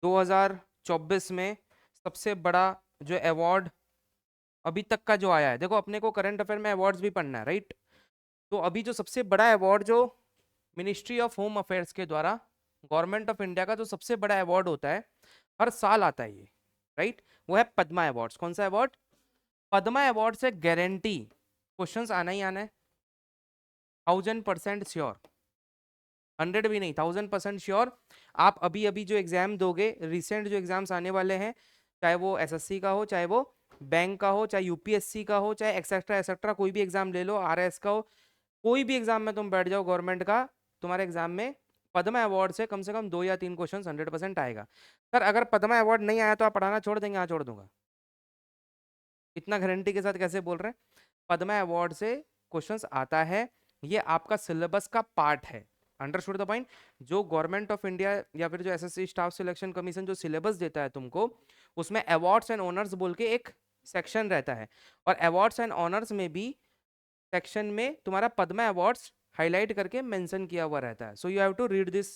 2024 में सबसे बड़ा जो अवार्ड अभी तक का जो आया है, देखो अपने को करंट अफेयर में अवार्ड्स भी पढ़ना है, राइट। तो अभी जो सबसे बड़ा अवार्ड जो मिनिस्ट्री ऑफ होम अफेयर्स के द्वारा गवर्नमेंट ऑफ इंडिया का जो सबसे बड़ा अवार्ड होता है, हर साल आता है ये, राइट, वो है पद्मा अवार्ड्स। कौन सा अवार्ड? पद्मा अवार्ड से गारंटी क्वेश्चंस आना ही आना है, 1000% श्योर, 100 भी नहीं, 1000% श्योर। आप अभी अभी जो एग्जाम दोगे, रिसेंट जो एग्जाम्स आने वाले हैं, चाहे वो एसएससी का हो, चाहे वो बैंक का हो, चाहे यूपीएससी का हो, चाहे एक्सेट्रा एक्सेट्रा, कोई भी एग्जाम ले लो, आरएस का हो, कोई भी एग्जाम में तुम बैठ जाओ गवर्नमेंट का, तुम्हारे एग्जाम में पद्मा अवार्ड से कम 2 या 3 क्वेश्चन 100% आएगा। सर अगर पद्मा अवार्ड नहीं आया तो आप पढ़ाना छोड़ देंगे? हाँ छोड़ दूंगा। इतना गारंटी के साथ कैसे बोल रहे हैं? पद्मा अवार्ड से क्वेश्चंस आता है, ये आपका सिलेबस का पार्ट है। Understood the point? जो गवर्नमेंट ऑफ इंडिया या फिर जो एसएससी स्टाफ सिलेक्शन कमीशन जो सिलेबस देता है तुमको, उसमें अवार्ड्स एंड ऑनर्स बोल के एक सेक्शन रहता है, और अवार्ड्स एंड ऑनर्स में भी सेक्शन में तुम्हारा पद्मा अवार्ड्स हाईलाइट करके मेंशन किया हुआ रहता है। So you have to read this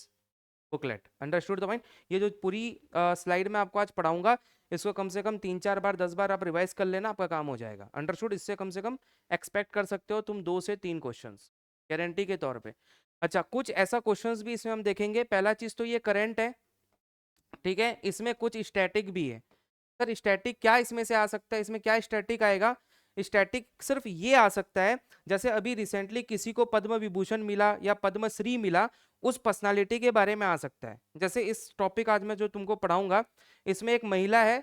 booklet. Understood the point? ये जो पूरी स्लाइड में आपको आज पढ़ाऊंगा, इसको कम से कम 3-4 बार 10 बार आप रिवाइज कर लेना, आपका काम हो जाएगा। अंडरस्टूड? इससे कम से कम एक्सपेक्ट कर सकते हो तुम 2 से 3 क्वेश्चंस गारंटी के तौर पे। अच्छा, कुछ ऐसा क्वेश्चंस भी इसमें हम देखेंगे। पहला चीज तो ये करंट है, ठीक है, इसमें कुछ स्टैटिक भी है। सर स्टैटिक क्या इसमें से आ सकता है? इसमें क्या स्टैटिक आएगा? स्टैटिक सिर्फ ये आ सकता है, जैसे अभी रिसेंटली किसी को पद्म विभूषण मिला या पद्मश्री मिला, उस पर्सनालिटी के बारे में आ सकता है। जैसे इस टॉपिक आज मैं जो तुमको पढ़ाऊंगा, इसमें एक महिला है,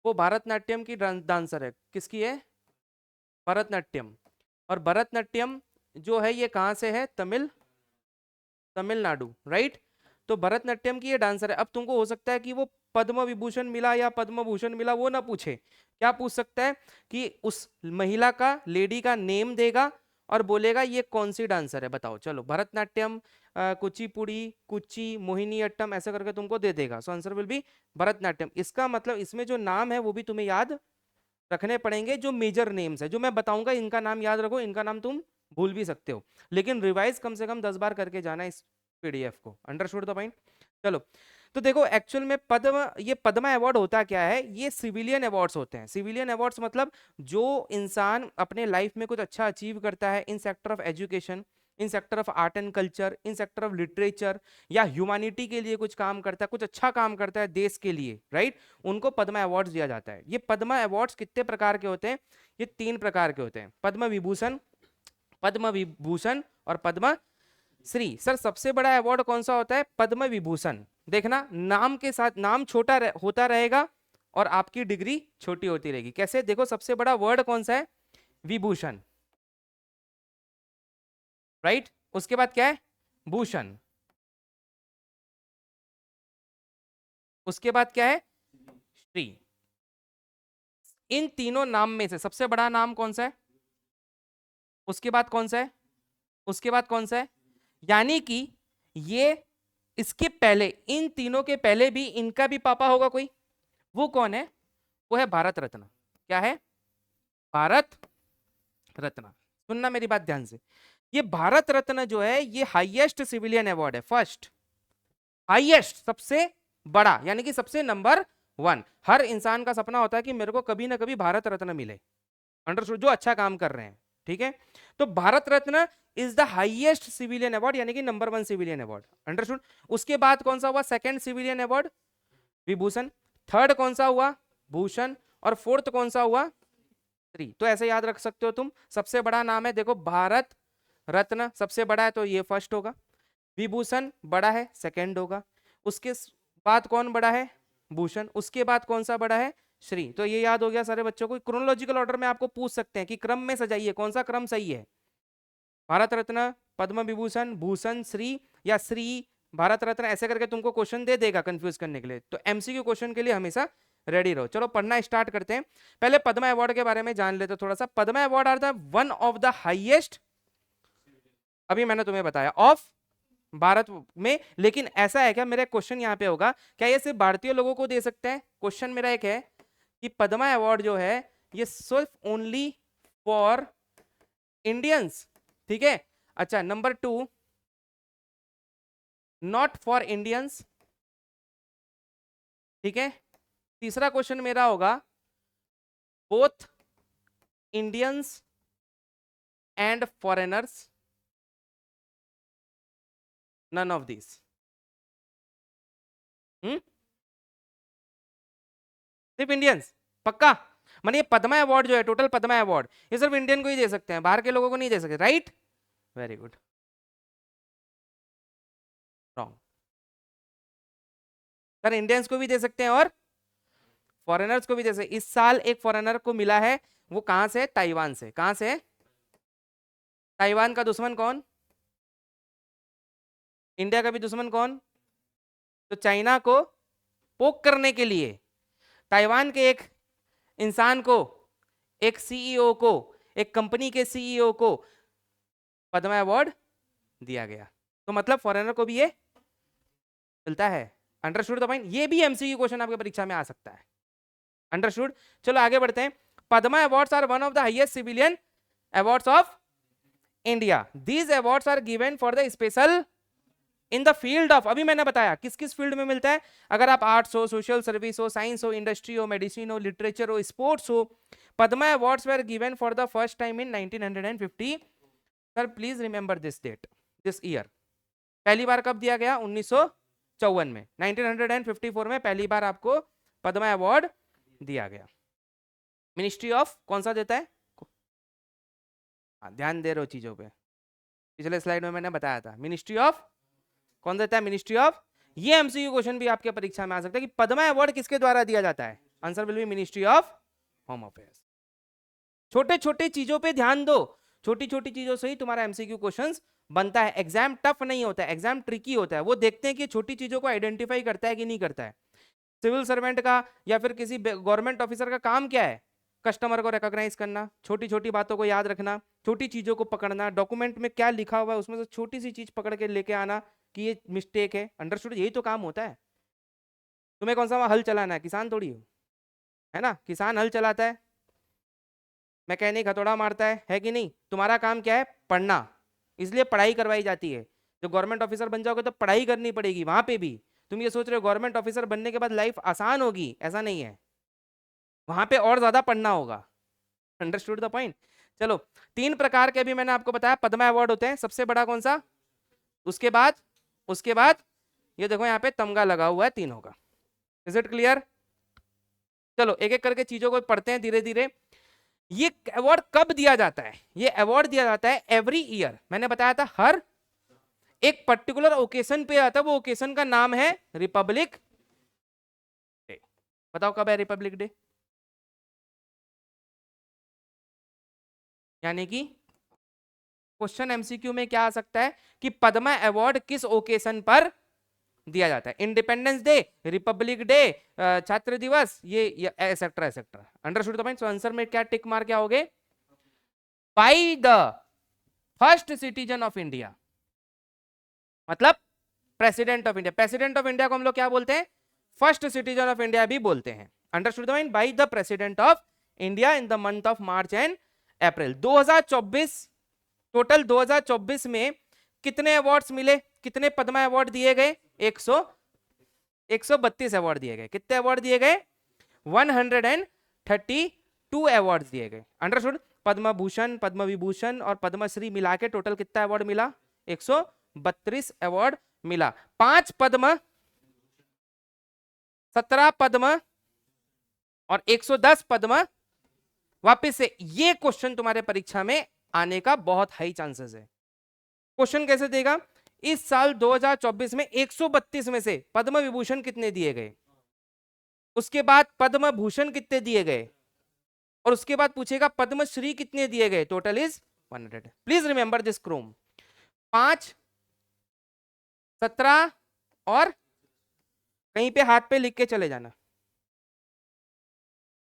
वो भरतनाट्यम की डांसर है। किसकी है? भरतनाट्यम। और भरतनाट्यम जो है ये कहाँ से है? तमिलनाडु, राइट। तो भरतनाट्यम की ये डांसर है। अब तुमको हो सकता है कि वो पद्म विभूषण मिला या पद्म भूषण मिला वो ना पूछे, क्या पूछ सकता है कि उस महिला का, लेडी का नेम देगा और बोलेगा ये कौन सी डांसर है, बताओ। चलो, भरतनाट्यम, कुचिपुड़ी, कुची, मोहिनीअट्टम, ऐसा करके तुमको दे देगा। So answer will B Bharatanatyam. इसका मतलब इसमें जो नाम है वो भी तुम्हें याद रखने पड़ेंगे, जो मेजर नेम्स है जो मैं बताऊंगा, इनका नाम याद रखो, इनका नाम तुम भूल भी सकते हो, लेकिन रिवाइज कम से कम 10 बार करके जाना इस पीडीएफ को। Understood the point? चलो, तो देखो एक्चुअल में ये पद्मा अवार्ड होता क्या है? ये सिविलियन अवार्ड्स होते हैं। सिविलियन अवार्ड्स मतलब जो इंसान अपने लाइफ में कुछ अच्छा अचीव करता है in sector of education, in sector of art and culture, in sector of literature, या ह्यूमैनिटी के लिए कुछ काम करता है, कुछ अच्छा काम करता है देश के लिए, राइट, उनको पद्मा अवार्ड्स दिया जाता है। ये पद्मा अवार्ड्स कितने प्रकार के होते हैं? ये 3 प्रकार के होते हैं, पद्म विभूषण, पद्म विभूषण और पद्म श्री। सर सबसे बड़ा अवार्ड कौन सा होता है? पद्म विभूषण। देखना, नाम के साथ नाम छोटा होता रहेगा और आपकी डिग्री छोटी होती रहेगी। कैसे? देखो, सबसे बड़ा वर्ड कौन सा है? विभूषण, राइट। उसके बाद क्या है? भूषण। उसके बाद क्या है? श्री। इन तीनों नाम में से सबसे बड़ा नाम कौन सा है? उसके बाद कौन सा है? उसके बाद कौन सा है? यानी कि ये, इसके पहले, इन तीनों के पहले भी इनका भी पापा होगा कोई। वो कौन है? वो है भारत रत्न। क्या है? भारत रत्न। सुनना मेरी बात ध्यान से, ये भारत रत्न जो है ये हाईएस्ट सिविलियन अवार्ड है, फर्स्ट हाईएस्ट, सबसे बड़ा, यानी कि सबसे नंबर 1। हर इंसान का सपना होता है कि मेरे को कभी ना कभी भारत रत्न मिले, अंडरस्टूड, जो अच्छा काम कर रहे हैं, ठीक है। तो Bharat Ratna is the highest civilian award, यानी कि नंबर 1 सिविलियन अवार्ड, अंडरस्टूड। उसके बाद कौन सा हुआ? Second civilian award Vibhushan, third कौन सा हुआ? भूषण, और फोर्थ कौन सा हुआ? श्री। तो ऐसे याद रख सकते हो तुम। सबसे बड़ा नाम है, देखो, भारत रत्न सबसे बड़ा है तो ये फर्स्ट होगा, विभूषण बड़ा है सेकंड होगा, उसके बाद कौन बड़ा है? भूषण। उसके बाद कौन सा बड़ा है? श्री। तो ये याद हो गया सारे बच्चों को। क्रोनोलॉजिकल ऑर्डर में आपको पूछ सकते हैं कि क्रम में सजाइए, कौन सा क्रम सही है? भारत रत्न, पद्म विभूषण, भूषण, श्री, या श्री भारत रत्न, ऐसे करके तुमको क्वेश्चन दे देगा कंफ्यूज करने के लिए। तो एमसीक्यू क्वेश्चन के लिए हमेशा रेडी रहो। चलो पढ़ना स्टार्ट करते हैं। पहले पद्मा अवार्ड के बारे में जान लेते थोड़ा सा। Padma award are the one of the highest, अभी मैंने तुम्हें बताया, ऑफ भारत में। लेकिन ऐसा है क्या, मेरा क्वेश्चन यहाँ पे होगा, क्या ये सिर्फ भारतीय लोगों को दे सकते हैं? क्वेश्चन मेरा एक है कि पद्मा अवार्ड जो है ये सिर्फ ओनली फॉर इंडियंस, ठीक है। अच्छा, नंबर 2, नॉट फॉर इंडियंस, ठीक है। तीसरा क्वेश्चन मेरा होगा both Indians and foreigners, none of this. सिर्फ इंडियंस, पक्का? मानिए पद्मा अवार्ड जो है, टोटल पद्मा अवार्ड, ये सिर्फ इंडियन को ही दे सकते हैं, बाहर के लोगों को नहीं दे सकते, right? Very good. Wrong. Sir Indians को भी दे सकते हैं और फॉरेनर्स को भी दे सकते हैं। इस साल एक फॉरेनर को मिला है, वो कहां से? ताइवान से। कहां से? ताइवान का दुश्मन कौन? इंडिया का भी दुश्मन कौन? तो चाइना को पोक करने के लिए ताइवान के एक इंसान को, एक सीईओ को, एक कंपनी के सीईओ को पद्मा अवार्ड दिया गया। तो मतलब फॉरेनर को भी ये मिलता है। Understood the point? ये भी एमसीक्यू क्वेश्चन आपके परीक्षा में आ सकता है। अंडरस्टूड? चलो आगे बढ़ते हैं। Padma awards are one of the highest civilian awards of India. These awards are given for the special in the field of, अभी मैंने बताया किस किस फील्ड में मिलता है। अगर आप आर्ट्स हो, सोशल सर्विस हो, साइंस हो, इंडस्ट्री हो, मेडिसिन हो, लिटरेचर हो, स्पोर्ट्स हो। Padma awards were given for the first time in 1950। Sir please remember this date, this year. पहली बार कब दिया गया? 1954 में। 1954 में पहली बार आपको पद्मा अवार्ड दिया गया। मिनिस्ट्री ऑफ कौन सा देता है? ध्यान दे रहे हो चीजों पे, पिछले स्लाइड में मैंने बताया था। मिनिस्ट्री ऑफ कौन देता है? Ministry of. ये एमसीक्यू क्वेश्चन भी आपके परीक्षा में आ सकता है कि पद्मा अवार्ड किसके द्वारा दिया जाता है? Answer will B ministry of home affairs. छोटे छोटे चीजों पे ध्यान दो, छोटी छोटी चीजों से ही तुम्हारा एमसीक्यू क्वेश्चंस बनता है। एग्जाम टफ नहीं होता है, एग्जाम ट्रिकी होता है। वो देखते हैं कि छोटी चीजों को आइडेंटिफाई करता है कि नहीं करता है। सिविल सर्वेंट का या फिर किसी गवर्नमेंट ऑफिसर का काम क्या है? कस्टमर को रिकॉग्नाइज करना, छोटी छोटी बातों को याद रखना, छोटी चीजों को पकड़ना, डॉक्यूमेंट में क्या लिखा हुआ है उसमें से छोटी सी चीज पकड़ के लेके आना कि ये मिस्टेक है। अंडरस्टूड? यही तो काम होता है। तुम्हें कौन सा हल चलाना है? किसान थोड़ी हो, है ना? किसान हल चलाता है, मैकेनिक हथौड़ा मारता है कि नहीं? तुम्हारा काम क्या है? पढ़ना। इसलिए पढ़ाई करवाई जाती है। जब गवर्नमेंट ऑफिसर बन जाओगे तो पढ़ाई करनी पड़ेगी वहां पे भी। तुम ये सोच रहे हो गवर्नमेंट ऑफिसर बनने के बाद लाइफ आसान होगी, ऐसा नहीं है, वहां पे और ज्यादा पढ़ना होगा। Understood the point? चलो, 3 प्रकार के भी मैंने आपको बताया पद्मा अवार्ड होते हैं। सबसे बड़ा कौन सा? उसके बाद ये देखो यहाँ पे तमगा लगा हुआ है तीनों का। Is it clear? चलो एक एक करके चीजों को पढ़ते हैं धीरे धीरे। ये अवार्ड कब दिया जाता है? ये अवार्ड दिया जाता है एवरी ईयर। मैंने बताया था हर एक पर्टिकुलर ओकेशन पे आता है। वो ओकेशन का नाम है रिपब्लिक डे। बताओ कब है रिपब्लिक डे? यानी कि क्वेश्चन एमसीक्यू में क्या आ सकता है कि पद्मा अवार्ड किस ओकेशन पर दिया जाता है? इंडिपेंडेंस डे, रिपब्लिक डे, छात्र दिवस, ये etcetera etcetera. Understood the point? So answer में क्या टिक मार के आओगे? By the first citizen of India, मतलब president of India. President of India को हम लोग क्या बोलते हैं? फर्स्ट सिटीजन ऑफ इंडिया भी बोलते हैं। Understood the point? By the president of India in the month of March and April. 2024 total 2024 में कितने अवार्ड्स मिले? कितने पद्मा अवार्ड दिए गए? 132 अवार्ड दिए गए। कितने अवार्ड दिए गए? 132 अवार्ड दिए गए। अंडरस्टूड? पद्म भूषण, पद्म विभूषण और पद्मश्री मिला के टोटल कितना अवार्ड मिला? 132 अवार्ड मिला। 5 पद्म, 17 पद्म और 110 पद्म। वापस से ये क्वेश्चन तुम्हारे परीक्षा में आने का बहुत हाई चांसेस है। क्वेश्चन कैसे देगा? इस साल 2024 में 132 में से पद्म विभूषण कितने दिए गए, उसके बाद पद्म भूषण कितने दिए गए, और उसके बाद पूछेगा पद्मश्री कितने दिए गए। Total is 100। Please remember this Chrome. 5, 17 और कहीं पे हाथ पे लिख के चले जाना,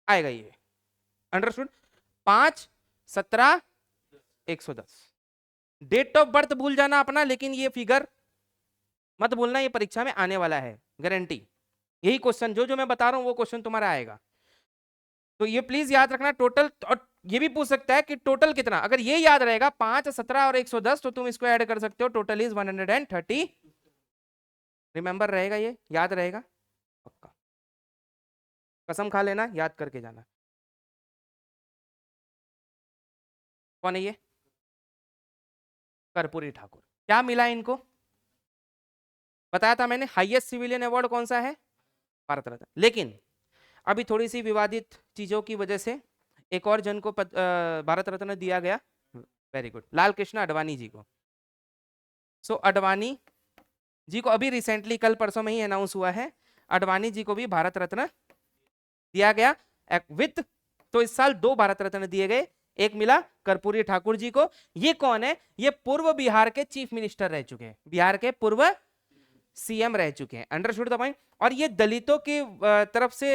आएगा ये। अंडरस्टूड? 5, 17, 110। डेट ऑफ बर्थ भूल जाना अपना, लेकिन ये फिगर मत भूलना, ये परीक्षा में आने वाला है, गारंटी। यही क्वेश्चन जो मैं बता रहा हूं वो क्वेश्चन तुम्हारा आएगा, तो ये प्लीज याद रखना। टोटल, और ये भी पूछ सकता है कि टोटल कितना। अगर ये याद रहेगा 5, 17 और 110, तो तुम इसको ऐड कर सकते हो। Total is 130। रिमेंबर रहेगा, ये याद रहेगा पक्का। कसम खा लेना, याद करके जाना। कौन है ये? कर्पूरी ठाकुर। क्या मिला इनको? बताया था मैंने, हाईएस्ट सिविलियन अवार्ड कौन सा है? भारत रत्न। लेकिन अभी थोड़ी सी विवादित चीजों की वजह से एक और जन को भारत रत्न दिया गया। वेरी गुड, लाल कृष्ण आडवाणी जी को। सो आडवाणी जी को अभी रिसेंटली कल परसों में ही अनाउंस हुआ है, आडवाणी जी को भी भारत रत्न दिया गया विथ। तो इस साल 2 भारत रत्न दिए गए, एक मिला कर्पूरी ठाकुर जी को। ये कौन है? ये पूर्व बिहार के चीफ मिनिस्टर रह चुके हैं, बिहार के पूर्व सीएम रह चुके हैं। Understood the point? और ये दलितों की तरफ से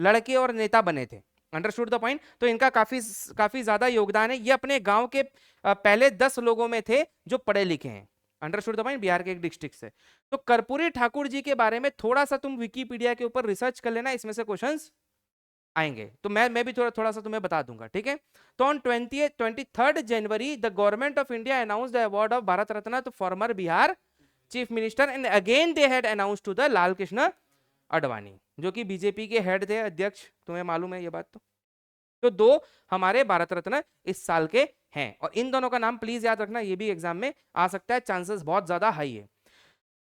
लड़के और नेता बने थे। Understood the point? तो इनका काफी काफी ज्यादा योगदान है। ये अपने गांव के पहले 10 लोगों में थे जो पढ़े लिखे हैं। Understood the point? बिहार के एक डिस्ट्रिक्ट से। तो कर्पूरी ठाकुर जी के बारे में थोड़ा सा तुम विकिपीडिया के ऊपर रिसर्च कर लेना, इसमें से क्वेश्चंस आएंगे। तो मैं भी थोड़ा थोड़ा सा तुम्हें बता दूंगा, ठीक है? तो on 23 January the government of India announce the award of Bharat Ratna to former Bihar chief minister, and again they had announce to the Lal Krishna Advani, जो कि बीजेपी के हेड थे, अध्यक्ष, तुम्हें मालूम है ये बात। तो 2 हमारे भारत रत्न इस साल के हैं, और इन दोनों का नाम प्लीज याद रखना, ये भी एग्जाम में आ सकता है, चांसेस बहुत ज्यादा हाई है।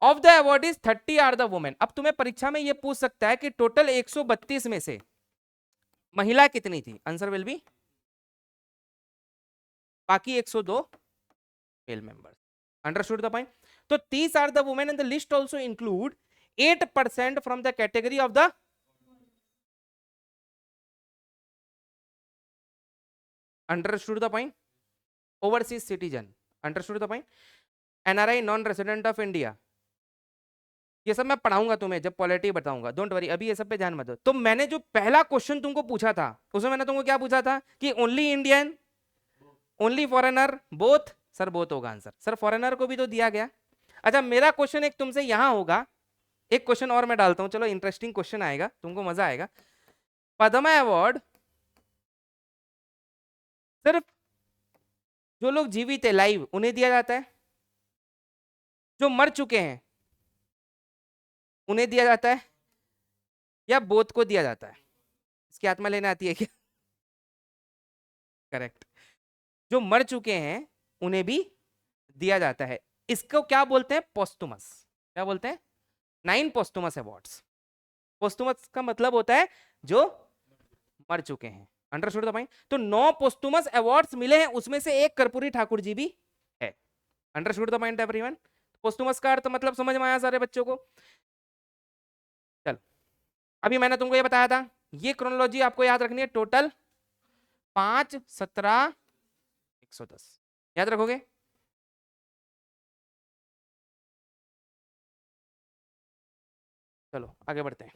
Of the award is 30 are the women. अब तुम्हें परीक्षा में ये पूछ सकता है कि टोटल 132 में से महिला कितनी थी? आंसर विल बी बाकी 102 male members. Understood the point? तो 30 are the women, and the list also include 8% from the category of the understood the point overseas citizen. Understood the point? NRI, non resident of India, ये सब मैं पढ़ाऊंगा तुम्हें जब polity बताऊंगा, don't worry, अभी ये सब पे ध्यान मत दो। तो मैंने जो पहला क्वेश्चन तुमको पूछा था, उसमें मैंने तुमको क्या पूछा था कि only Indian, only foreigner, both? Sir both होगा आंसर। सर फॉरेनर को भी तो दिया गया। अच्छा, मेरा क्वेश्चन एक तुमसे यहां होगा, एक क्वेश्चन और मैं डालता हूं, चलो इंटरेस्टिंग क्वेश्चन आएगा, तुमको मजा आएगा। पद्मा अवार्ड सिर्फ जो लोग जीवित है, लाइव, उन्हें दिया जाता है? जो मर चुके हैं उन्हें दिया जाता है, या बोथ को दिया जाता है? इसकी आत्मा लेने आती है क्या? करेक्ट, जो मर चुके हैं उन्हें भी दिया जाता है। इसको क्या बोलते हैं? पोस्टुमस। क्या बोलते हैं? 9 पोस्टुमस अवार्ड्स। पोस्टुमस का मतलब होता है जो मर चुके हैं। Understood the point? तो 9 पोस्टुमस अवार्ड्स मिले हैं, उसमें से एक कर्पूरी ठाकुर जी भी है। Understood the point everyone? Posthumous का अर्थ मतलब समझ में आया सारे बच्चों को? चल, अभी मैंने तुमको ये बताया था, ये क्रोनोलॉजी आपको याद रखनी है, टोटल 5, 17, 110 याद रखोगे? चलो आगे बढ़ते हैं।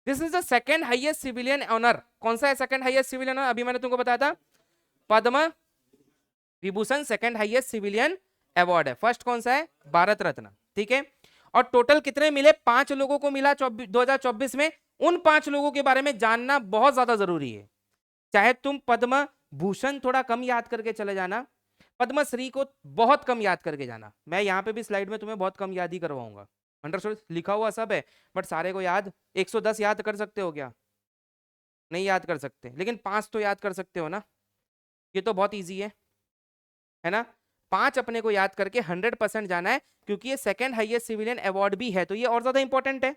This is the second highest civilian honour. कौन सा है सेकंड हाईएस्ट सिविलियन ऑनर? अभी मैंने तुमको बताया था Padma Vibhushan second highest civilian award है। फर्स्ट कौन सा है? भारत रत्न, ठीक है। और टोटल कितने मिले? 5 लोगों को मिला 2024 में। उन 5 लोगों के बारे में जानना बहुत ज्यादा जरूरी है। चाहे तुम पद्म भूषण थोड़ा कम याद करके चले जाना, पद्मश्री को बहुत कम याद करके जाना। मैं यहाँ पे भी स्लाइड में तुम्हें बहुत कम याद ही करवाऊंगा। अंडरस्टूड? लिखा हुआ सब है, बट सारे को याद 110 याद कर सकते हो क्या? नहीं याद कर सकते, लेकिन 5 तो याद कर सकते हो ना? ये तो बहुत ईजी है ना? 5 अपने को याद करके 100% जाना है, क्योंकि ये सेकंड हाईएस्ट सिविलियन अवार्ड भी है, तो ये और ज्यादा इंपॉर्टेंट है।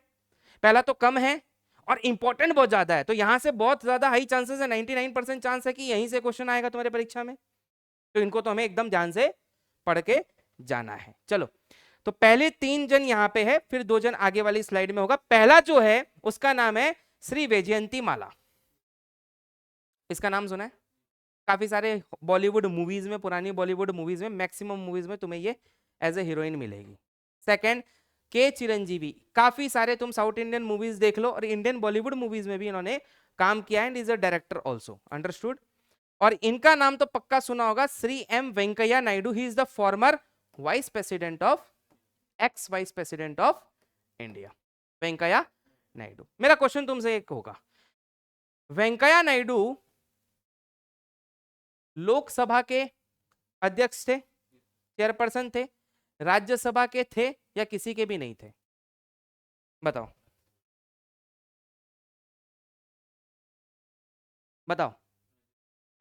पहला तो कम है और इंपॉर्टेंट बहुत ज्यादा है, तो यहां से बहुत ज्यादा हाई चांसेस है, 99% चांस है कि यहीं से क्वेश्चन आएगा तुम्हारे परीक्षा में। तो इनको तो हमें एकदम ध्यान से पढ़ के जाना है। चलो, तो पहले 3 जन यहां पे है, फिर 2 जन आगे वाली स्लाइड में होगा। पहला जो है उसका नाम है श्री वैजयंती माला। इसका नाम सुना है? काफी सारे बॉलीवुड मूवीज में, पुरानी बॉलीवुड मूवीज में, मैक्सिमम मूवीज में तुम्हें ये एज ए हीरोइन मिलेगी। सेकंड, के चिरंजीवी। काफी सारे तुम साउथ इंडियन मूवीज देख लो, और इंडियन बॉलीवुड मूवीज में भी इन्होंने काम किया, and is a director also. Understood? और इनका नाम तो पक्का सुना होगा, Shri M Venkaiah Naidu. He is the former vice president of, ex vice president of India, Venkaiah Naidu. मेरा क्वेश्चन तुमसे एक होगा, वेंकैया नायडू लोकसभा के अध्यक्ष थे, चेयरपर्सन थे, राज्यसभा के थे, या किसी के भी नहीं थे? बताओ। बताओ।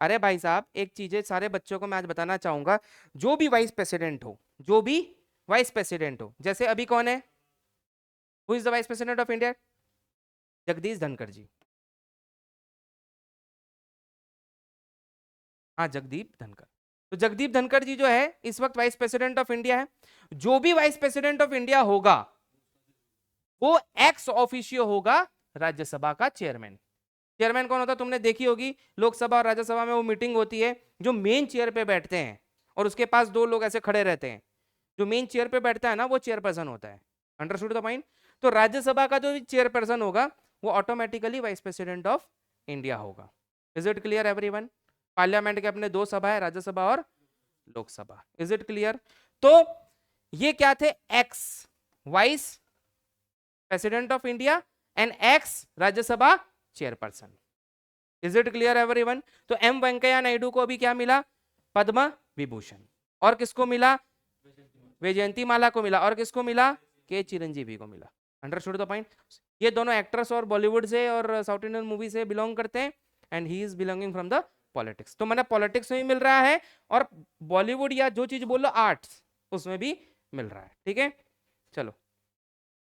अरे भाई साहब एक चीज है, सारे बच्चों को मैं आज बताना चाहूंगा, जो भी वाइस प्रेसिडेंट हो, जो भी वाइस प्रेसिडेंट हो, जैसे अभी कौन है, who is the vice president of India? Jagdish Dhankhar ji. हाँ जगदीप धनखड़। तो जगदीप धनखड़ जी जो है इस वक्त वाइस प्रेसिडेंट ऑफ इंडिया है। जो भी वाइस प्रेसिडेंट ऑफ इंडिया होगा वो एक्स ऑफिशियो होगा राज्यसभा का चेयरमैन। चेयरमैन कौन होता है तुमने देखी होगी, लोकसभा और राज्यसभा में वो मीटिंग होती है, जो मेन चेयर पे बैठते हैं और उसके पास दो लोग ऐसे खड़े रहते हैं, जो मेन चेयर पे बैठता है ना वो चेयरपर्सन होता है। Understood the point? तो राज्यसभा का जो चेयरपर्सन होगा वो automatically vice president of India होगा। Is it clear everyone? Parliament के अपने दो सभा है, राज्यसभा और लोकसभा। Is it clear? तो ये क्या थे, x vice president of India and x Rajya Sabha chairperson. Is it clear everyone? तो एम वेंकैया नायडू को अभी क्या मिला, पद्म विभूषण। और किसको मिला, वैजयंती माला को मिला। और किसको मिला, के चिरंजीवी को मिला। Understood the point? ये दोनों एक्ट्रेस और बॉलीवुड से और साउथ इंडियन मूवी से बिलोंग करते हैं and he is belonging from the politics. तो मैंने पॉलिटिक्स में भी मिल रहा है और बॉलीवुड या जो चीज बोल लो आर्ट्स उसमें भी मिल रहा है। ठीक है, चलो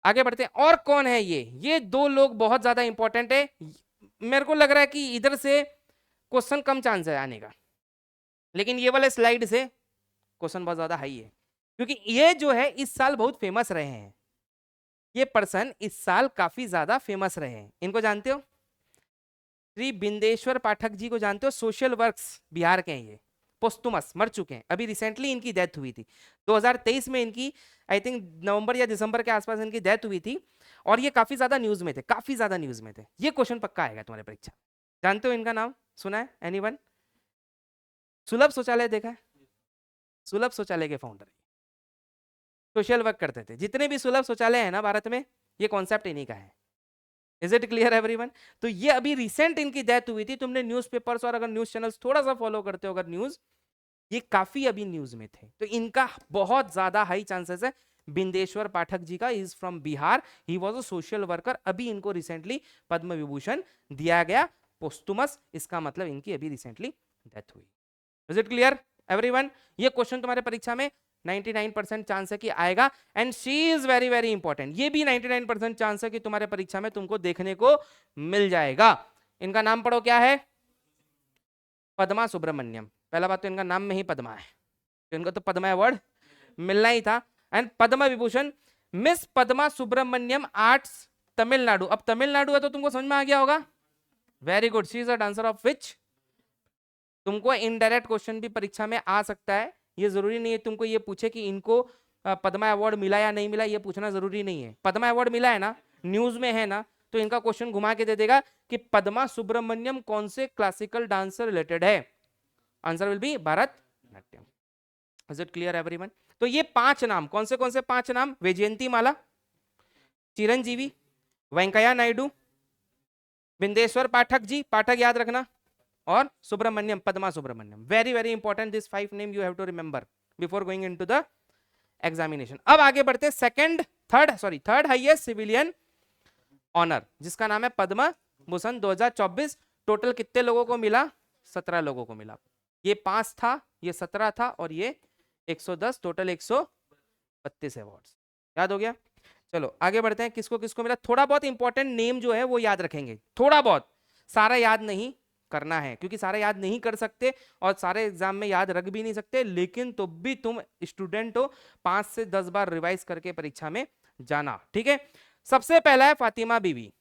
आगे बढ़ते हैं। और कौन है ये दो लोग बहुत ज्यादा इंपॉर्टेंट है। मेरे को लग रहा है कि इधर से क्वेश्चन कम चांस है आने का, लेकिन ये वाले स्लाइड से क्वेश्चन बहुत ज्यादा हाई है, क्योंकि ये जो है इस साल बहुत फेमस रहे हैं। ये पर्सन इस साल काफी ज्यादा फेमस रहे हैं। इनको जानते हो, श्री बिंदेश्वर पाठक जी को जानते हो? सोशल वर्क्स बिहार के हैं ये, पोस्टुमस, मर चुके हैं। अभी रिसेंटली इनकी डेथ हुई थी 2023 में, इनकी आई थिंक नवंबर या दिसंबर के आसपास इनकी डेथ हुई थी। और ये काफी ज्यादा न्यूज में थे, काफी ज्यादा न्यूज में थे। ये क्वेश्चन पक्का आएगा तुम्हारे परीक्षा। जानते हो इनका नाम, सुना है एनीवन? सुलभ शौचालय देखा है? सुलभ शौचालय के फाउंडर, सोशल वर्क करते थे। जितने भी सुलभ शौचालय है ना भारत में, ये कॉन्सेप्ट इन्हीं का है। Is it clear everyone? तो ये अभी रिसेंट इनकी डेथ हुई थी। तुमने न्यूज़पेपर्स और अगर न्यूज चैनल्स थोड़ा सा फॉलो करते हो अगर न्यूज, ये काफी अभी न्यूज में थे। तो इनका बहुत ज्यादा हाई चांसेस है। बिंदेश्वर पाठक जी का, is from Bihar, he was a social worker. अभी इनको रिसेंटली पद्म विभूषण दिया गया, पोस्टुमस। इसका मतलब इनकी अभी रिसेंटली डेथ हुई। Is it clear everyone? ये क्वेश्चन तुम्हारे परीक्षा में 99% चांस है कि आएगा and she is very very important. ये भी 99% चांस है कि तुम्हारे परीक्षा में तुमको देखने को मिल जाएगा। इनका नाम पढ़ो, क्या है, पद्मा सुब्रमण्यम। पहला बात तो इनका नाम में ही पद्मा है, तो इनको तो पद्मा अवार्ड मिलना ही था। And Padma Vibhushan, miss Padma Subrahmanyam arts Tamil Nadu. अब तमिलनाडु है तो तुमको समझ में आ गया होगा। Very good, she is the dancer of which. तुमको इनडायरेक्ट क्वेश्चन भी परीक्षा में आ सकता है। ये जरूरी नहीं है तुमको ये पूछे कि इनको पद्मा अवार्ड मिला या नहीं मिला, ये पूछना जरूरी नहीं है। पद्मा अवार्ड मिला है ना, न्यूज में है ना, तो इनका क्वेश्चन घुमा के दे देगा कि पद्मा सुब्रमण्यम कौन से क्लासिकल डांस से रिलेटेड है। Answer will B Bharatanatyam. Is it clear everyone? तो ये पांच नाम, कौन से पांच नाम, वैजयंती माला, चिरंजीवी, वेंकैया नायडू, बिंदेश्वर पाठक जी, पाठक याद रखना, और Subrahmanyam, Padma Subrahmanyam. Very very important, this 5 name you have to remember before going into the examination. अब आगे बढ़ते, थर्ड हाईएस्ट सिविलियन ऑनर, जिसका नाम है पद्म भूषण 2024। टोटल कितने लोगों को मिला, 17 लोगों को मिला। ये 5 था, ये 17 था, और ये 110, टोटल 132 अवार्ड्स। याद हो गया? चलो आगे बढ़ते हैं, किसको किसको मिला। थोड़ा बहुत इंपॉर्टेंट नेम जो है वो याद रखेंगे, थोड़ा बहुत, सारा याद नहीं करना है, क्योंकि सारे याद नहीं कर सकते और सारे एग्जाम में याद रख भी नहीं सकते। लेकिन तो भी तुम स्टूडेंट हो, 5 से 10 बार रिवाइज करके परीक्षा में जाना। ठीक है, सबसे पहला है फातिमा बीवी।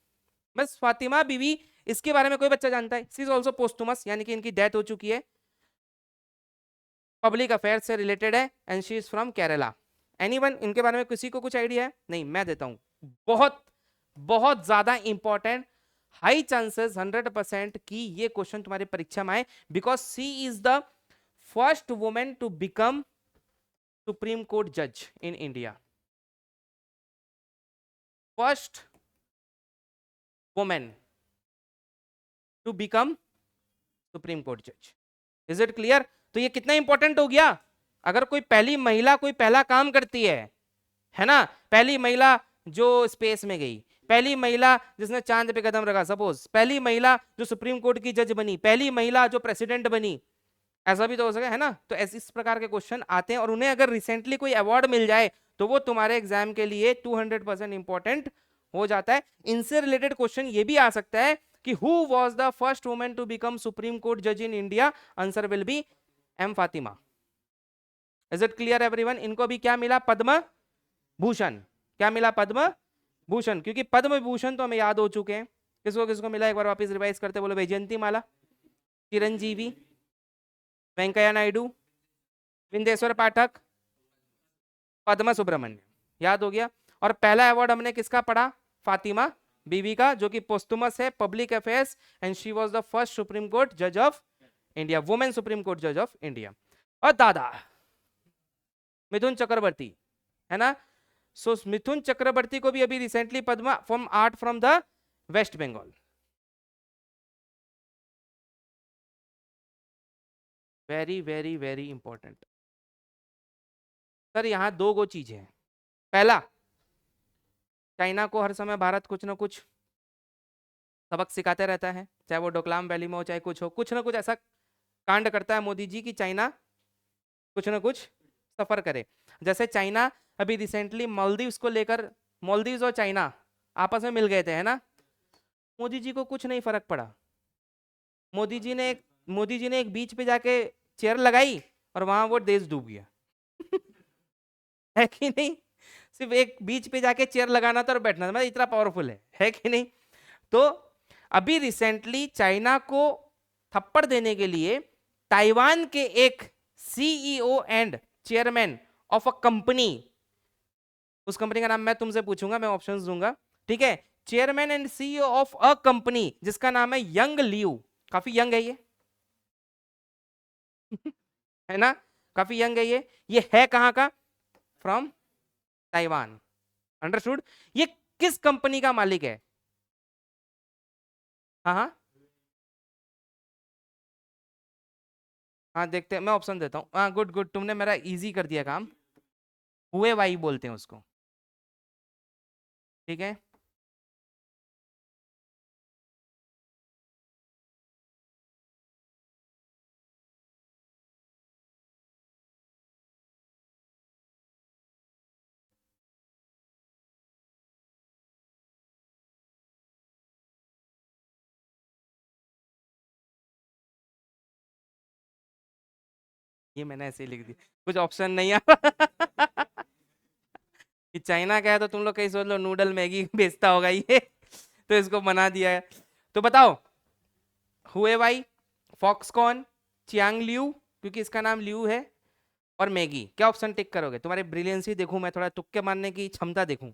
बस फातिमा बीवी, इसके बारे में कोई बच्चा जानता है? शी इज ऑल्सो पोस्टुमस, यानी कि इनकी डेथ हो चुकी है, पब्लिक अफेयर से रिलेटेड है and she is from Kerala. Anyone, इनके बारे में किसी को कुछ आइडिया है? नहीं, मैं देता हूं। बहुत बहुत ज्यादा इंपॉर्टेंट, हाई चांसेस 100% की ये क्वेश्चन तुम्हारी परीक्षा में आए, because she is the first women to become supreme court जज in India. First women to become supreme court जज। Is it clear? तो ये कितना इंपॉर्टेंट हो गया। अगर कोई पहली महिला कोई पहला काम करती है ना, पहली महिला जो स्पेस में गई, पहली महिला जिसने चांद पे कदम रखा, सपोज पहली महिला जो सुप्रीम कोर्ट की जज बनी, पहली महिला जो प्रेसिडेंट बनी, ऐसा भी तो हो सके, है ना। तो ऐसे इस प्रकार के क्वेश्चन आते हैं, और उन्हें अगर रिसेंटली कोई अवार्ड मिल जाए तो वो तुम्हारे एग्जाम के लिए 200% इंपॉर्टेंट हो जाता है। इनसे रिलेटेड क्वेश्चन ये भी आ सकता है कि who was the first women to become supreme court जज in India, answer will be M Fatima. Is it clear everyone? इनको भी क्या मिला? पद्म भूषण। क्या मिला? पद्म भूषण। क्योंकि पद्म भूषण तो हमें याद हो चुके हैं। किसको किसको मिला एक बार वापस रिवाइज करते, बोलो। वैजयंती माला, चिरंजीवी, वेंकैया नायडू, विंदेश्वर पाठक, पद्मा सुब्रमण्यम। याद हो गया। और पहला अवार्ड हमने किसका पढ़ा? फातिमा बीवी का, जो कि पोस्टुमस है, public affairs, and she was the first supreme court जज of India, women supreme court जज ऑफ इंडिया। और दादा मिथुन चक्रवर्ती, है ना। सो मिथुन चक्रवर्ती को भी अभी recently Padma from art from the West Bengal. Very very very important sir. यहां दो गो चीजें हैं। पहला, चाइना को हर समय भारत कुछ ना कुछ सबक सिखाते रहता है, चाहे वो डोकलाम वैली में हो, चाहे कुछ हो, कुछ ना कुछ ऐसा कांड करता है मोदी जी की चाइना कुछ ना कुछ सफर करे। जैसे चाइना अभी रिसेंटली मालदीव्स को लेकर, मालदीव्स और चाइना आपस में मिल गए थे, है ना। मोदी जी को कुछ नहीं फर्क पड़ा। मोदी जी ने एक बीच पे जाके चेयर लगाई और वहां वो देश डूब गया। है कि नहीं? सिर्फ एक बीच पे जाके चेयर लगाना था और बैठना था, मतलब इतना पावरफुल है कि नहीं। तो अभी रिसेंटली चाइना को थप्पड़ देने के लिए ताइवान के एक CEO and chairman of a company, उस कंपनी का नाम मैं तुमसे पूछूंगा, मैं ऑप्शंस दूंगा, ठीक है। Chairman and CEO of a company जिसका नाम है यंग लियू, काफी यंग है ये है ना, काफी यंग है ये है कहां का? From Taiwan. अंडरस्टूड? ये किस कंपनी का मालिक है? हाँ हाँ हाँ, देखते हैं, मैं ऑप्शन देता हूँ। हाँ, गुड गुड, तुमने मेरा इजी कर दिया काम। हुए वाई बोलते हैं उसको, ठीक है। ये मैंने ऐसे ही लिख दिया, कुछ ऑप्शन नहीं आ कि चाइना का है तो तुम लोग कहीं सोच लो नूडल मैगी बेचता होगा ये तो इसको बना दिया है। तो बताओ, हुए वाई, फॉक्सकॉन, चियांग लियू, क्योंकि इसका नाम लियू है, और मैगी। क्या ऑप्शन टिक करोगे? तुम्हारे ब्रिलियंसी देखूं मैं, थोड़ा तुक्के मारने की क्षमता देखूं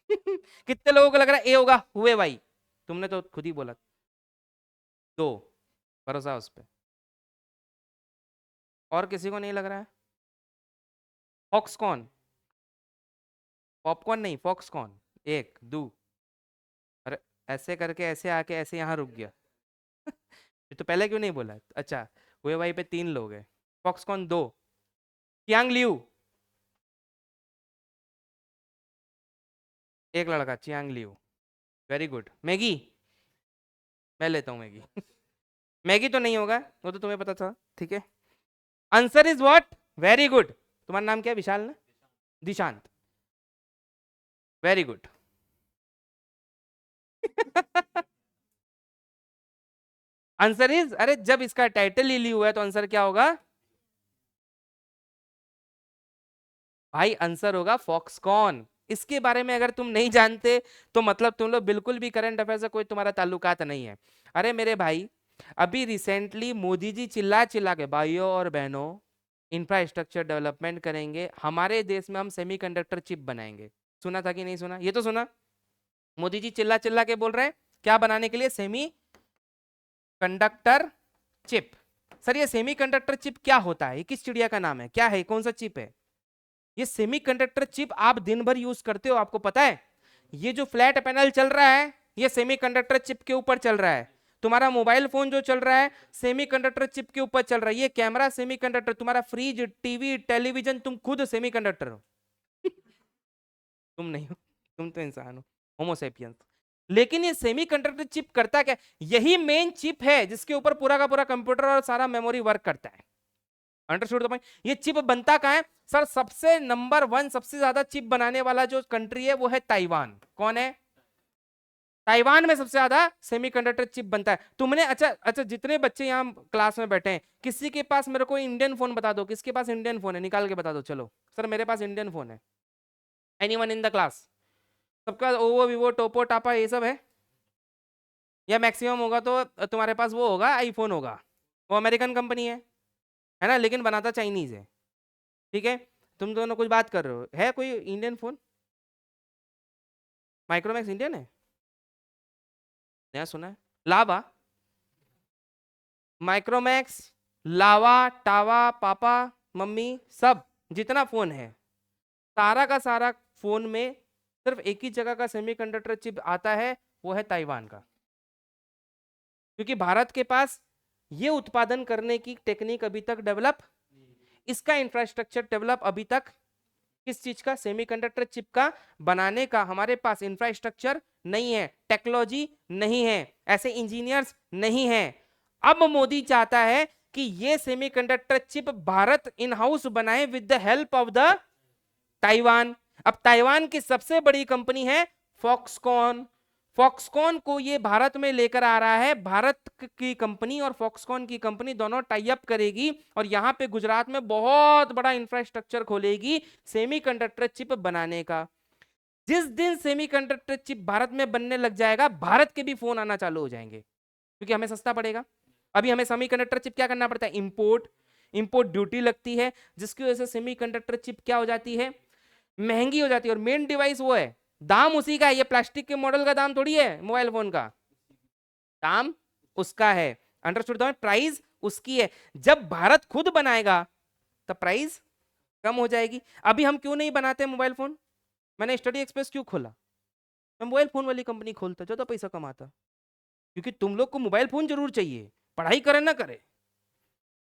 कितने लोगों को लग रहा है ए होगा हुए वाई? तुमने तो खुद ही बोला दो, भरोसा उस पर। और किसी को नहीं लग रहा है? फॉक्सकॉन, पॉपकॉर्न नहीं, फॉक्सकॉन। एक दो, अरे ऐसे करके ऐसे आके ऐसे यहाँ रुक गया ये तो पहले क्यों नहीं बोला? अच्छा, हुए वाई पे तीन लोग हैं, फॉक्सकॉन दो, चियांग लियू एक लड़का, Chiang Liu. Very good. Maggi, मैं लेता हूँ मैगी मैगी तो नहीं होगा, वो तो तुम्हें पता था, ठीक है। Answer is what? Very good. तुम्हारा नाम क्या है? विशाल ना? Dishant, very good answer is, अरे जब इसका टाइटल ही लियू है तो आंसर क्या होगा भाई? आंसर होगा फॉक्सकॉन। इसके बारे में अगर तुम नहीं जानते तो मतलब तुम लोग बिल्कुल भी करंट अफेयर से कोई तुम्हारा ताल्लुकात नहीं है। अरे मेरे भाई, अभी रिसेंटली मोदी जी चिल्ला चिल्ला के, भाइयों और बहनों, इंफ्रास्ट्रक्चर डेवलपमेंट करेंगे, हमारे देश में हम सेमीकंडक्टर चिप बनाएंगे। सुना था कि नहीं सुना? ये तो सुना। मोदी जी चिल्ला चिल्ला के बोल रहे हैं क्या बनाने के लिए? Semi conductor chip. सर ये सेमीकंडक्टर चिप क्या होता है? ये किस चिड़िया का नाम है? क्या है? कौन सा चिप है ये? सेमीकंडक्टर चिप आप दिन भर यूज करते हो, आपको पता है? ये जो फ्लैट पैनल चल रहा है ये सेमीकंडक्टर चिप के ऊपर चल रहा है। तुम्हारा मोबाइल फोन जो चल रहा है सेमीकंडक्टर चिप के ऊपर चल रहा है। ये कैमरा सेमीकंडक्टर, तुम्हारा फ्रिज, टीवी, टेलीविजन, तुम खुद सेमीकंडक्टर हो तुम नहीं हो, तुम तो इंसान हो, होमोसेपियंस। लेकिन ये सेमीकंडक्टर चिप करता क्या, यही मेन चिप है जिसके ऊपर पूरा का पूरा कंप्यूटर और सारा मेमोरी वर्क करता है। Understood the point. ये चिप बनता कहाँ है सर, सबसे नंबर 1 सबसे ज्यादा चिप बनाने वाला जो कंट्री है वो है ताइवान। कौन है? ताइवान में सबसे ज्यादा सेमीकंडक्टर चिप बनता है। तुमने अच्छा जितने बच्चे यहाँ क्लास में बैठे हैं, किसी के पास मेरे को इंडियन फोन बता दो, किसके पास इंडियन फोन है, निकाल के बता दो। चलो सर मेरे पास इंडियन फोन है। Anyone in the class? सबका ओवो वीवो टोपो टापा ये सब है, या मैक्सिमम होगा तो तुम्हारे पास वो होगा आईफोन होगा, वो अमेरिकन कंपनी है ना, लेकिन बनाता चाइनीज है। ठीक है, तुम दोनों कुछ बात कर रहे हो, है कोई इंडियन फोन? माइक्रोमैक्स इंडियन है? नया सुना है? लावा, माइक्रोमैक्स, लावा, टावा, पापा, मम्मी, सब जितना फोन है सारा का सारा फोन में सिर्फ एक ही जगह का सेमीकंडक्टर चिप आता है, वो है ताइवान का। क्योंकि भारत के पास ये उत्पादन करने की टेक्निक अभी तक डेवलप, इसका इंफ्रास्ट्रक्चर डेवलप अभी तक, किस चीज का, सेमीकंडक्टर चिप का बनाने का हमारे पास इंफ्रास्ट्रक्चर नहीं है, टेक्नोलॉजी नहीं है, ऐसे इंजीनियर्स नहीं है। अब मोदी चाहता है कि ये semiconductor chip Bharat in house बनाए with the help of the Taiwan. अब ताइवान की सबसे बड़ी कंपनी है फॉक्सकॉन। फॉक्सकॉन को ये भारत में लेकर आ रहा है, भारत की कंपनी और फॉक्सकॉन की कंपनी दोनों टाई अप करेगी और यहां पे गुजरात में बहुत बड़ा इंफ्रास्ट्रक्चर खोलेगी सेमीकंडक्टर चिप बनाने का। जिस दिन सेमीकंडक्टर चिप भारत में बनने लग जाएगा, भारत के भी फोन आना चालू हो जाएंगे, क्योंकि हमें सस्ता पड़ेगा। अभी हमें सेमीकंडक्टर चिप क्या करना पड़ता है, इंपोर्ट, इंपोर्ट ड्यूटी लगती है, जिसकी वजह से सेमीकंडक्टर चिप क्या हो जाती है, महंगी हो जाती है। और मेन डिवाइस वो है, दाम उसी का है, ये प्लास्टिक के मॉडल का दाम थोड़ी है, मोबाइल फोन का दाम उसका है। अंडरस्टूड? प्राइस उसकी है। जब भारत खुद बनाएगा तब प्राइस कम हो जाएगी। अभी हम क्यों नहीं बनाते मोबाइल फोन? मैंने स्टडी एक्सप्रेस क्यों खोला? मैं मोबाइल फोन वाली कंपनी खोलता, ज्यादा पैसा कमाता, क्योंकि तुम लोग को मोबाइल फोन जरूर चाहिए, पढ़ाई करे ना करे,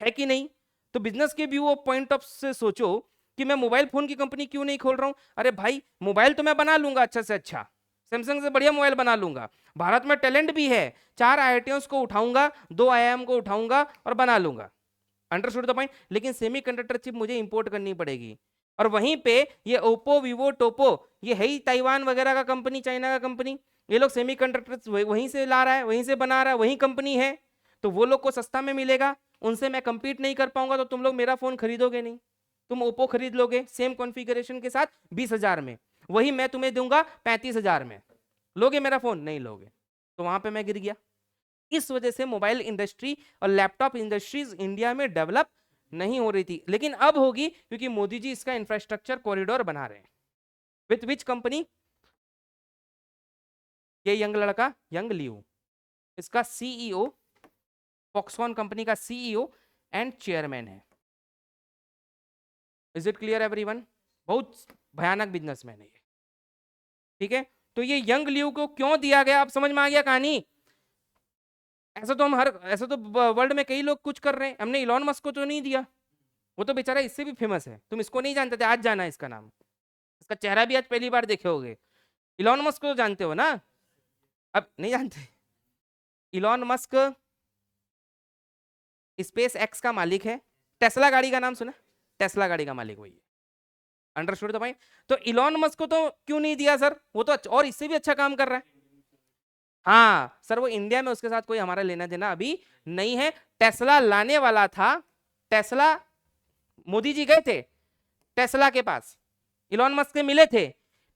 है कि नहीं? तो बिजनेस के व्यू ऑफ पॉइंट ऑफ से सोचो कि मैं मोबाइल फोन की कंपनी क्यों नहीं खोल रहा हूं। अरे भाई मोबाइल तो मैं बना लूंगा अच्छा से अच्छा, सैमसंग से बढ़िया मोबाइल बना लूंगा, भारत में टैलेंट भी है, 4 IITians को उठाऊंगा, 2 IIM को उठाऊंगा और बना लूंगा। Understood the point? लेकिन सेमीकंडक्टर चिप मुझे इंपोर्ट करनी पड़ेगी, और वहीं पे ये ओप्पो वीवो टोप्पो ये है ही ताइवान वगैरह का कंपनी, चाइना का कंपनी, ये लोग सेमीकंडक्टर वहीं से ला रहा है, वहीं से बना रहा है, वही कंपनी है, तो वो लोग को सस्ता में मिलेगा, उनसे मैं कंपीट नहीं कर पाऊंगा, तो तुम लोग मेरा फोन खरीदोगे नहीं, तुम ओप्पो खरीद लोगे सेम कॉन्फ़िगरेशन के साथ 20,000 में, वही मैं तुम्हें दूंगा 35,000 में, लोगे मेरा फोन? नहीं लोगे। तो वहां पे मैं गिर गया। इस वजह से मोबाइल इंडस्ट्री और लैपटॉप इंडस्ट्रीज इंडिया में डेवलप नहीं हो रही थी, लेकिन अब होगी, क्योंकि मोदी जी इसका इंफ्रास्ट्रक्चर कॉरिडोर बना रहे हैं। With which company? ये यंग लड़का, यंग लियू, इसका सीईओ, फॉक्सकॉन कंपनी का सीईओ एंड चेयरमैन है। Is it clear everyone? बहुत भयानक बिजनेसमैन है ये। ठीक है, तो ये यंग लियू को क्यों दिया गया, आप समझ में आ गया कहानी? ऐसा तो वर्ल्ड में कई लोग कुछ कर रहे हैं, हमने इलॉन मस्क को तो नहीं दिया, वो तो बेचारा इससे भी फेमस है, तुम इसको नहीं जानते थे, आज जाना है इसका नाम, इसका चेहरा भी आज पहली बार देखे होगे। इलॉन मस्क को तो जानते हो ना? अब नहीं जानते? इलॉन मस्क स्पेस एक्स का मालिक है, टेस्ला गाड़ी का नाम सुना? टेस्ला गाड़ी का मालिक वही है। Understood the point? तो इलॉन मस्क को तो क्यों नहीं दिया सर, वो तो और इससे भी अच्छा काम कर रहा है। हाँ सर, वो इंडिया में, उसके साथ कोई हमारा लेना देना अभी नहीं है। टेस्ला लाने वाला था, टेस्ला मोदी जी गए थे टेस्ला के पास, इलॉन मस्क से मिले थे,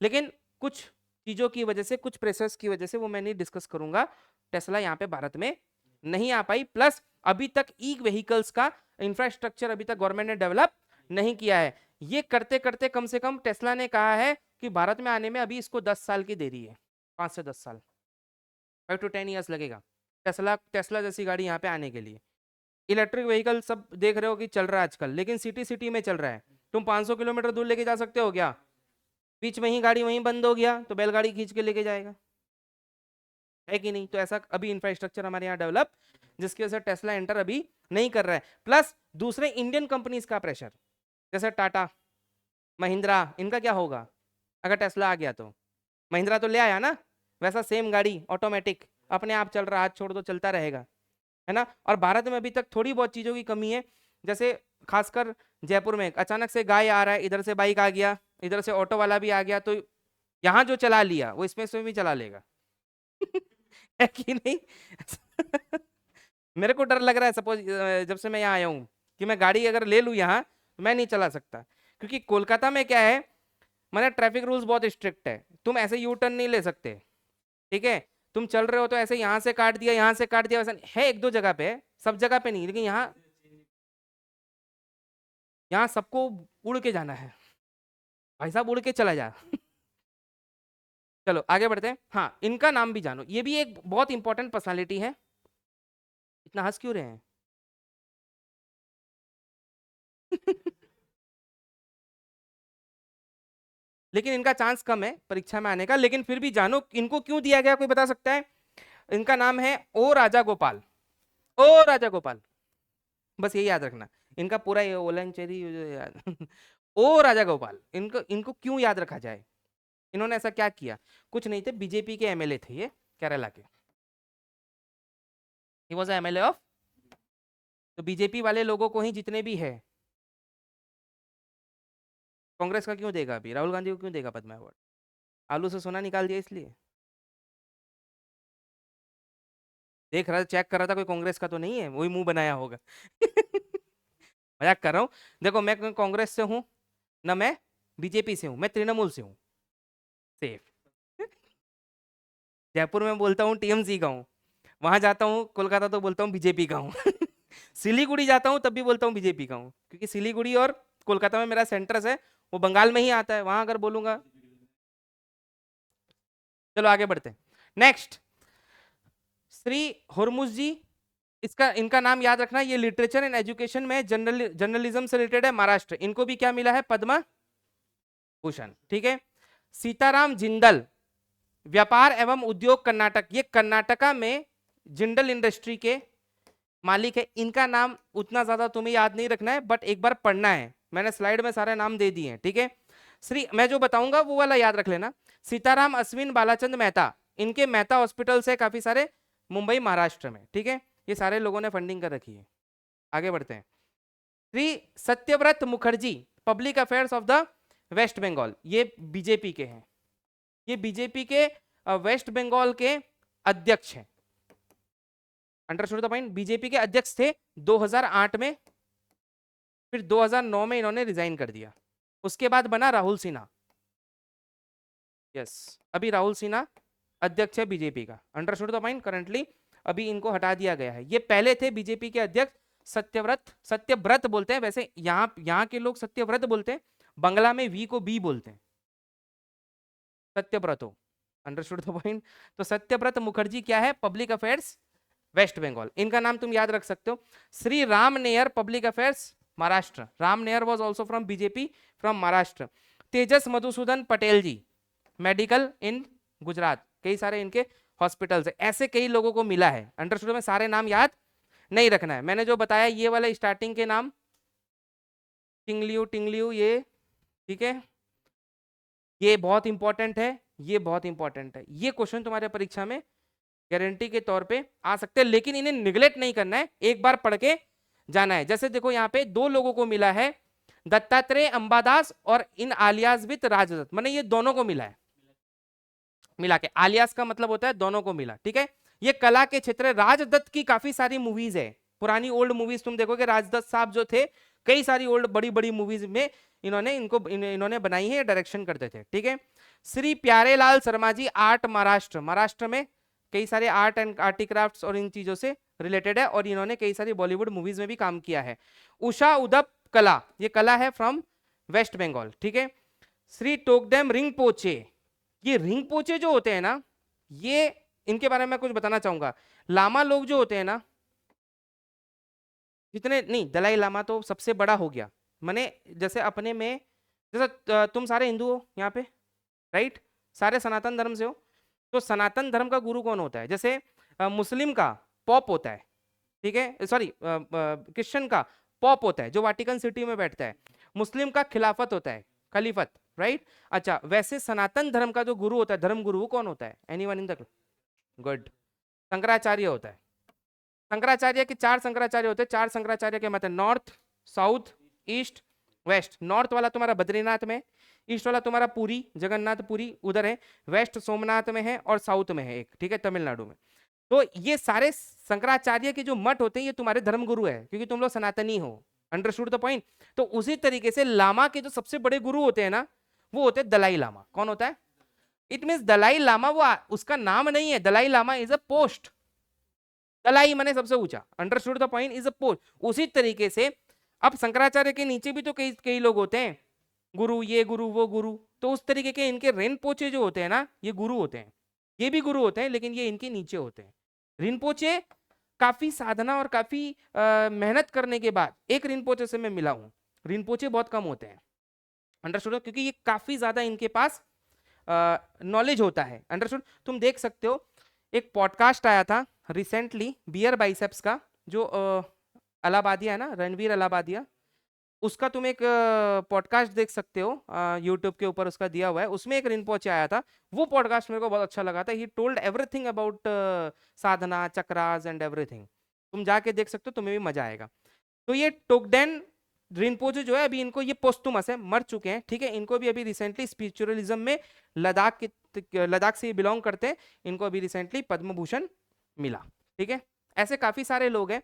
लेकिन कुछ चीजों की वजह से, कुछ प्रेशर्स की वजह से, वो मैं नहीं डिस्कस करूंगा, टेस्ला यहाँ पे भारत में नहीं आ पाई। प्लस अभी तक ई व्हीकल्स का इंफ्रास्ट्रक्चर अभी तक गवर्नमेंट ने डेवलप नहीं किया है। ये करते करते कम से कम टेस्ला ने कहा है कि भारत में आने में अभी इसको 10 साल की देरी है, 5 से 10 साल, 5 to 10 ईयर्स लगेगा टेस्ला जैसी गाड़ी यहाँ पे आने के लिए। इलेक्ट्रिक व्हीकल सब देख रहे हो कि चल रहा है आजकल, लेकिन सिटी सिटी में चल रहा है। तुम 500 किलोमीटर दूर लेके जा सकते हो क्या? बीच में ही गाड़ी वहीं बंद हो गया तो बैलगाड़ी खींच के लेके जाएगा, है कि नहीं? तो ऐसा अभी इंफ्रास्ट्रक्चर हमारे यहाँ डेवलप, जिसकी वजह से टेस्ला एंटर अभी नहीं कर रहा है। प्लस दूसरे इंडियन कंपनीज का प्रेशर, जैसे टाटा, महिंद्रा, इनका क्या होगा अगर टेस्ला आ गया तो? महिंद्रा तो ले आया ना, वैसा सेम गाड़ी ऑटोमेटिक अपने आप चल रहा, हाथ छोड़ दो चलता रहेगा, है ना। और भारत में अभी तक थोड़ी बहुत चीजों की कमी है, जैसे खासकर जयपुर में अचानक से गाय आ रहा है, इधर से बाइक आ गया, इधर से ऑटो वाला भी आ गया, तो यहाँ जो चला लिया वो इसमें भी चला लेगा। है कि नहीं? मेरे को डर लग रहा है, सपोज जब से मैं यहाँ आया हूँ, कि मैं गाड़ी अगर ले लूँ यहाँ तो मैं नहीं चला सकता, क्योंकि कोलकाता में क्या है, मैंने ट्रैफिक रूल्स बहुत स्ट्रिक्ट है, तुम ऐसे यू टर्न नहीं ले सकते, ठीक है। तुम चल रहे हो तो ऐसे यहाँ से काट दिया, यहाँ से काट दिया, वैसा है, एक दो जगह पे, सब जगह पे नहीं, लेकिन यहाँ यहाँ सबको उड़ के जाना है, भाई साहब उड़ के चला जा। चलो आगे बढ़ते हैं। हाँ, इनका नाम भी जानो, ये भी एक बहुत इंपॉर्टेंट पर्सनालिटी है। इतना हंस क्यों रहे हैं? लेकिन इनका चांस कम है परीक्षा में आने का, लेकिन फिर भी जानो इनको क्यों दिया गया, कोई बता सकता है? इनका नाम है ओ राजा गोपाल। ओ राजा गोपाल, बस ये याद रखना, इनका पूरा ये ओलनचेरी याद। ओ राजा गोपाल, इनको इनको क्यों याद रखा जाए? इन्होंने ऐसा क्या किया? कुछ नहीं थे, बीजेपी के एमएलए थे ये, केरला के। ही वाज एमएलए ऑफ, तो बीजेपी वाले लोगों को ही जितने भी है, कांग्रेस का क्यों देगा? अभी राहुल गांधी को क्यों देगा पद्मा अवार्ड? आलू से सोना निकाल दिया इसलिए? देख रहा, चेक कर रहा था कोई कांग्रेस का तो नहीं है, वही मुंह बनाया होगा। मजाक कर रहा हूँ। देखो मैं कांग्रेस से हूँ ना, मैं बीजेपी से हूँ, मैं तृणमूल से हूँ, सेफ। जयपुर में बोलता हूँ टीएमसी का हूँ, वहां जाता हूँ कोलकाता तो बोलता हूँ बीजेपी का हूँ। सिलीगुड़ी जाता हूँ तब भी बोलता हूँ बीजेपी का हूँ, क्योंकि सिलीगुड़ी और कोलकाता में मेरा सेंटर है, वो बंगाल में ही आता है, वहां अगर बोलूंगा। चलो आगे बढ़ते हैं। नेक्स्ट, श्री हुरमुज जी, इसका इनका नाम याद रखना, ये लिटरेचर एंड एजुकेशन में जर्नलिज्म से रिलेटेड है, महाराष्ट्र। इनको भी क्या मिला है? पद्म भूषण, ठीक है। सीताराम जिंदल, व्यापार एवं उद्योग कर्नाटक, ये कर्नाटका में जिंदल इंडस्ट्री के मालिक है। इनका नाम उतना ज्यादा तुम्हें याद नहीं रखना है, बट एक बार पढ़ना है, मैंने स्लाइड में सारे नाम दे दिए हैं, ठीक है। श्री, मैं जो बताऊंगा वो वाला याद रख लेना। सीताराम अश्विन बालाचंद मेहता, इनके मेहता हॉस्पिटल्स है काफी सारे मुंबई महाराष्ट्र में, ठीक है। ये सारे लोगों ने फंडिंग कर रखी है। आगे बढ़ते हैं। Shri Satyavrat Mukherjee, public affairs of the West Bengal, ये बीजेपी के हैं, ये बीजेपी के वेस्ट बंगाल के अध्यक्ष हैं। Understood the point? बीजेपी के अध्यक्ष थे 2008 में, फिर 2009 में इन्होंने रिजाइन कर दिया, उसके बाद बना राहुल सिन्हा। यस, अभी राहुल सिन्हा अध्यक्ष है बीजेपी का। Understood the point? करंटली अभी इनको हटा दिया गया है। ये पहले थे बीजेपी के अध्यक्ष सत्यव्रत बोलते हैं, वैसे यहाँ के लोग सत्यव्रत बोलते हैं, बंगला में वी को बी बोलते हैं, सत्यव्रतो। Understood the point? तो सत्यव्रत मुखर्जी क्या है? Public affairs West Bengal. इनका नाम तुम याद रख सकते हो। Shri Ram Nair, public affairs Maharashtra, Ram Nair was also from BJP from Maharashtra. Tejas Madhusudan Patel ji, medical in Gujarat, कई सारे इनके हॉस्पिटल्स है। ऐसे कई लोगों को मिला है। अंडरस्टूड? में सारे नाम याद नहीं रखना है, मैंने जो बताया ये वाला स्टार्टिंग के नाम, टिंगलियू ये, ठीक है, ये बहुत इंपॉर्टेंट है, ये बहुत इंपॉर्टेंट है। ये क्वेश्चन तुम्हारे परीक्षा में गारंटी के तौर पे आ सकते हैं, लेकिन इन्हें निगलेक्ट नहीं करना है, एक बार पढ़ के जाना है। जैसे देखो यहाँ पे दो लोगों को मिला है, दत्तात्रेय अंबादास और इन आलियास विद राजदत्त, माने ये दोनों को मिला है, मिला के। आलियास का मतलब होता है दोनों को मिला, ठीक है। ये कला के क्षेत्र, राजदत्त की काफी सारी मूवीज है, पुरानी ओल्ड मूवीज तुम देखोगे, राजदत्त साहब जो थे कई सारी ओल्ड बड़ी बड़ी मूवीज में इन्होंने बनाई है, डायरेक्शन करते थे, ठीक है। श्री प्यारेलाल शर्मा जी, आर्ट महाराष्ट्र, महाराष्ट्र में कई सारे आर्ट एंड आर्टिक्राफ्ट्स और इन चीजों से रिलेटेड है, और इन्होंने कई सारी बॉलीवुड मूवीज में भी काम किया है। उषा उदप कला, ये कला है फ्रॉम वेस्ट बंगाल, ठीक है। श्री टोकडेम रिंगपोचे, ये रिंगपोचे जो होते हैं ना, ये इनके बारे में मैं कुछ बताना चाहूंगा। लामा लोग जो होते हैं ना, जितने नहीं, दलाई लामा तो सबसे बड़ा हो गया, माने जैसे अपने में, जैसे तुम सारे हिंदू हो यहाँ पे, राइट, सारे सनातन धर्म से हो, तो सनातन धर्म का गुरु कौन होता है? जैसे मुस्लिम का पॉप होता है, ठीक है, सॉरी क्रिश्चियन का पॉप होता है जो वाटिकन सिटी में बैठता है, मुस्लिम का खिलाफत होता है, खलीफत, राइट। अच्छा, वैसे सनातन धर्म का जो गुरु होता है, धर्म गुरु, वो कौन होता है? Anyone in the? Good, Shankaracharya होता है। शंकराचार्य के 4 शंकराचार्य होते हैं। 4 शंकराचार्य के मतलब north, south, east, west. North वाला तुम्हारा बद्रीनाथ में, ईस्ट वाला तुम्हारा पुरी, जगन्नाथ पुरी उधर है, वेस्ट सोमनाथ में है, और साउथ में है एक, ठीक है, तमिलनाडु में। तो ये सारे शंकराचार्य के जो मठ होते हैं ये तुम्हारे धर्म गुरु है, क्योंकि तुम लोग सनातनी हो। Understood the point? तो उसी तरीके से लामा के जो सबसे बड़े गुरु होते हैं ना, वो होते हैं दलाई लामा। कौन होता है? इट मीन्स दलाई लामा, वो उसका नाम नहीं है, Dalai Lama is a post. Dalai माने सबसे ऊंचा। Understood the point? Is a post. उसी तरीके से अब शंकराचार्य के नीचे भी तो कई कई लोग होते हैं, गुरु, ये गुरु, वो गुरु। तो उस तरीके के इनके रिनपोचे जो होते हैं ना, ये गुरु होते हैं। ये भी गुरु होते हैं, लेकिन ये इनके नीचे होते हैं। रिनपोचे काफी साधना और काफी मेहनत करने के बाद, एक रिनपोचे से मैं मिला हूं, रिनपोचे बहुत कम होते हैं। अंडरस्टूड? क्योंकि ये काफी ज्यादा इनके पास नॉलेज होता है। अंडरस्टूड? तुम देख सकते हो, एक पॉडकास्ट आया था रिसेंटली बियर बाइसेप्स का, जो अलाहाबादिया है ना, रणवीर अलाहाबादिया, उसका तुम एक पॉडकास्ट देख सकते हो, यूट्यूब के ऊपर उसका दिया हुआ है। उसमें एक रिनपोचे आया था, वो पॉडकास्ट मेरे को बहुत अच्छा लगा था। He told everything about Sadhana, chakras and everything. तुम जाके देख सकते हो, तुम्हें भी मजा आएगा। तो ये टोकडेन रिनपोचे जो है, अभी इनको, ये पोस्टुमस है, मर चुके हैं, ठीक है। इनको भी अभी रिसेंटली स्पिरिचुअलिज्म में लद्दाख से बिलोंग करते हैं, इनको अभी रिसेंटली पद्म भूषण मिला, ठीक है। ऐसे काफी सारे लोग हैं,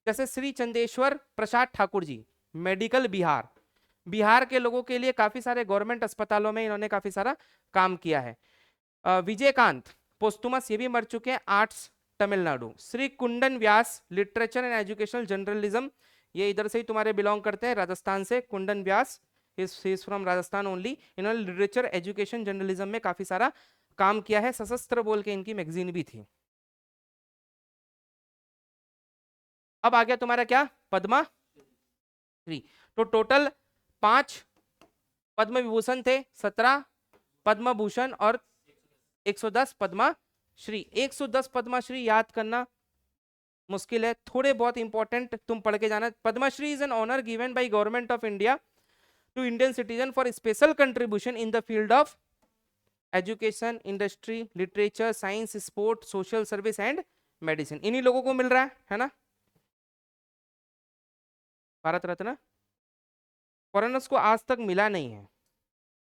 जैसे श्री चंदेश्वर प्रसाद ठाकुर जी, मेडिकल बिहार, बिहार के लोगों के लिए काफी सारे गवर्नमेंट अस्पतालों में इन्होंने काफी सारा काम किया है। विजयकांत पोस्टुमस, ये भी मर चुके हैं, arts, Tamil Nadu. Shri Kundan Vyas, literature and educational journalism, ये इधर से ही तुम्हारे बिलोंग करते हैं, राजस्थान से। कुंदन व्यास इज फ्रॉम राजस्थान ओनली। इन्होंने लिटरेचर, एजुकेशन, जर्नलिज्म में काफी सारा काम किया है। सशस्त्र बोल के इनकी मैगजीन भी थी। अब आ गया तुम्हारा क्या? पद्मा श्री। तो टोटल 5 पद्म विभूषण थे, 17 पद्म भूषण और 110 पद्मा श्री। 110 पद्मा श्री याद करना मुश्किल है, थोड़े बहुत इंपॉर्टेंट तुम पढ़ के जाना। Padma Shri is an honour given by government of India to Indian citizen for special contribution in the field of education, industry, literature, science, sport, social service and medicine. इन्हीं लोगों को मिल रहा है ना। भारत रत्न फॉरेनर्स को आज तक मिला नहीं है,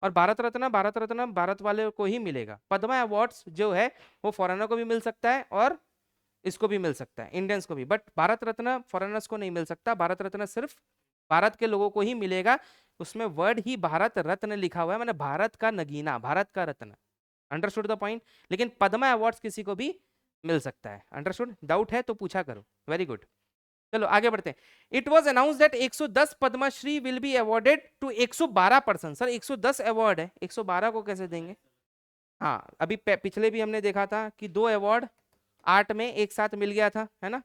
और भारत रत्न भारत वाले को ही मिलेगा। पद्मा अवार्ड्स जो है वो फॉरेनर को भी मिल सकता है और इसको भी मिल सकता है, इंडियंस को भी, बट भारत रत्न फॉरेनर्स को नहीं मिल सकता। भारत रत्न सिर्फ भारत के लोगों को ही मिलेगा। उसमें वर्ड ही भारत रत्न लिखा हुआ है, मैंने भारत का नगीना, भारत का रत्न। Understood the point? लेकिन पद्मा अवार्ड्स किसी को भी मिल सकता है। अंडरस्टूड? डाउट है तो पूछा करो। वेरी गुड, चलो आगे बढ़ते हैं। It was announce that 110 Padma Shri will be awarded to 112 person. Sir 110 award है, 112 को कैसे देंगे? हाँ, अभी पिछले भी हमने देखा था कि 2 अवार्ड 8 में एक साथ मिल गया था, है ना,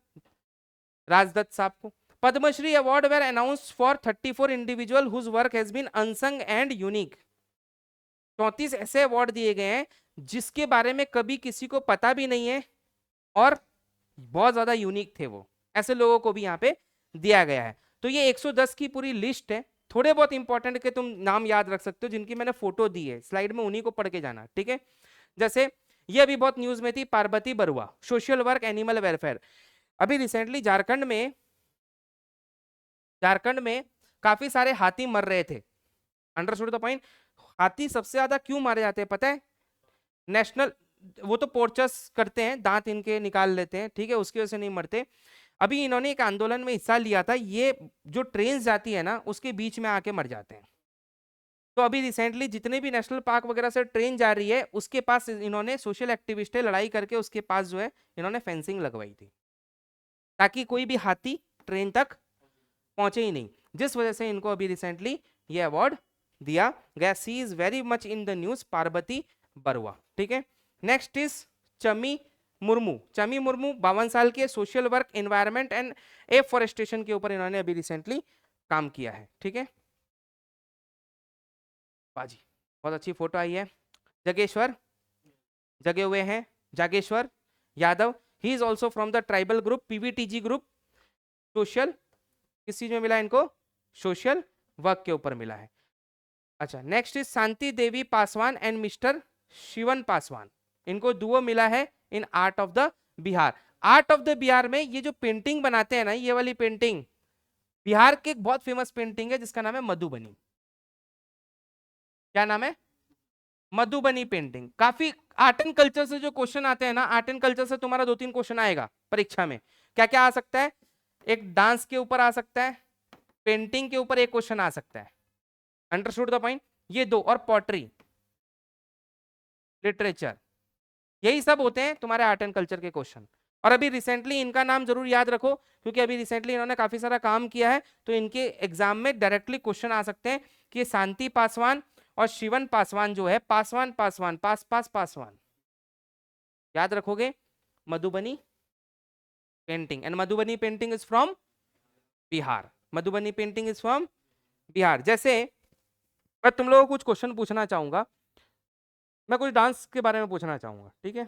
राजदत्त साहब को। Padma Shri award were announced for 34 individual whose work has been unsung and unique. 34 ऐसे अवार्ड दिए गए हैं जिसके बारे में कभी किसी को पता भी नहीं है और बहुत ज्यादा यूनिक थे वो, ऐसे लोगों को भी यहाँ पे दिया गया है। तो ये 110 की पूरी लिस्ट है। थोड़े बहुत इंपॉर्टेंट के तुम नाम याद रख सकते हो, जिनकी मैंने फोटो दी है स्लाइड में, उन्हीं को पढ़ के जाना, ठीक है। जैसे ये अभी बहुत न्यूज में थी, Parvati Barua, social work, animal welfare. अभी रिसेंटली झारखंड में काफी सारे हाथी मर रहे थे। Understood the point? हाथी सबसे ज्यादा क्यों मारे जाते हैं पता है? नेशनल, वो तो पोर्चस करते हैं, दांत इनके निकाल लेते हैं, ठीक है, उसकी वजह से नहीं मरते। अभी इन्होंने एक आंदोलन में हिस्सा लिया था, ये जो ट्रेन जाती है ना उसके बीच में आके मर जाते हैं। तो अभी रिसेंटली जितने भी नेशनल पार्क वगैरह से ट्रेन जा रही है उसके पास इन्होंने, सोशल एक्टिविस्ट है, लड़ाई करके उसके पास जो है इन्होंने फेंसिंग लगवाई थी, ताकि कोई भी हाथी ट्रेन तक पहुंचे ही नहीं, जिस वजह से इनको अभी रिसेंटली ये अवार्ड दिया गया। She is very much in the news, Parbati Barua, ठीक है। Next is Chami Murmu. चमी मुर्मू 52 साल के, social work, environment and afforestation के ऊपर इन्होंने अभी रिसेंटली काम किया है, ठीक है। बाजी बहुत अच्छी फोटो आई है। जगेश्वर, जगे हुए हैं, जागेश्वर यादव, ही is also from the tribal group, PVTG group. Social किस चीज में मिला इनको? सोशल वर्क के ऊपर मिला है। अच्छा, next is Shanti Devi Paswan and mister Shivan Paswan, इनको दुओ मिला है in art of the Bihar. Art of the Bihar में ये जो पेंटिंग बनाते हैं ना, ये वाली पेंटिंग बिहार की एक बहुत फेमस पेंटिंग है जिसका नाम है मधुबनी। क्या नाम है? मधुबनी पेंटिंग। काफी आर्ट एंड कल्चर से जो क्वेश्चन आते हैं ना, आर्ट एंड कल्चर से तुम्हारा 2-3 क्वेश्चन आएगा परीक्षा में। क्या क्या आ सकता है? एक डांस के ऊपर आ सकता है, पेंटिंग के ऊपर एक क्वेश्चन आ सकता है। Understood the point? ये दो, और पॉटरी, लिटरेचर, यही सब होते हैं तुम्हारे आर्ट एंड कल्चर के क्वेश्चन। और अभी रिसेंटली इनका नाम जरूर याद रखो, क्योंकि अभी रिसेंटली इन्होंने काफी सारा काम किया है, तो इनके एग्जाम में डायरेक्टली क्वेश्चन आ सकते हैं कि शांति पासवान और शिवन पासवान जो है, पासवान पासवान पास पास पासवान, याद रखोगे? Madhubani painting, and Madhubani painting is from Bihar. Madhubani painting is from Bihar. जैसे मैं तुम लोगों को कुछ क्वेश्चन पूछना चाहूंगा, मैं कुछ डांस के बारे में पूछना चाहूंगा, ठीक है?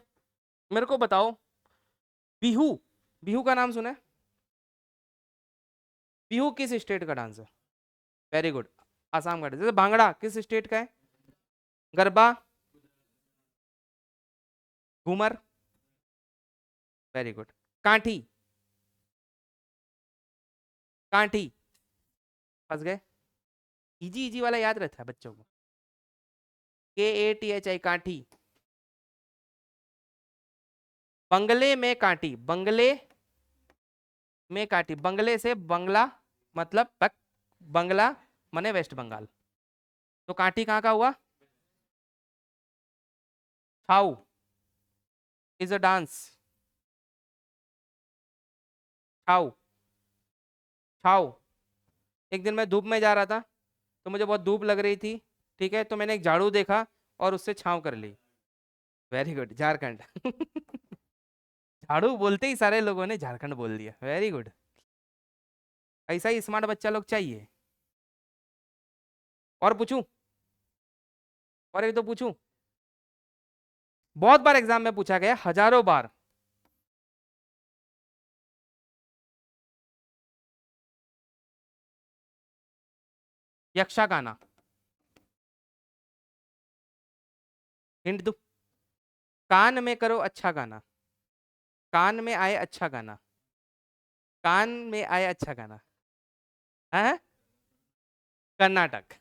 मेरे को बताओ, बिहू, बिहू का नाम सुना है? बिहू किस स्टेट का डांस है? वेरी गुड, आसाम का। जैसे भांगड़ा किस स्टेट का है? Garba, Ghoomar, very good. कांठी, कांठी, फंस गए? इजी इजी वाला याद रहता है बच्चों को। KATHI, कांठी। बंगले में कांटी, बंगले में काटी, बंगले से बंगला मतलब बंगला माने वेस्ट बंगाल, तो कांटी कहाँ का हुआ? छाऊ इज अ डांस। छाऊ, छाऊ। एक दिन मैं धूप में जा रहा था, तो मुझे बहुत धूप लग रही थी, ठीक है? तो मैंने एक झाड़ू देखा और उससे छाव कर ली। Very good, Jharkhand. झाड़ू बोलते ही सारे लोगों ने झारखंड बोल दिया। वेरी गुड, ऐसा ही स्मार्ट बच्चा लोग चाहिए। और पूछूं? और एक तो पूछूं? बहुत बार एग्जाम में पूछा गया, हजारों बार। यक्षगाना, हिंट दो। कान में करो अच्छा गाना, कान में आए अच्छा गाना, कान में आए अच्छा गाना। है Karnataka.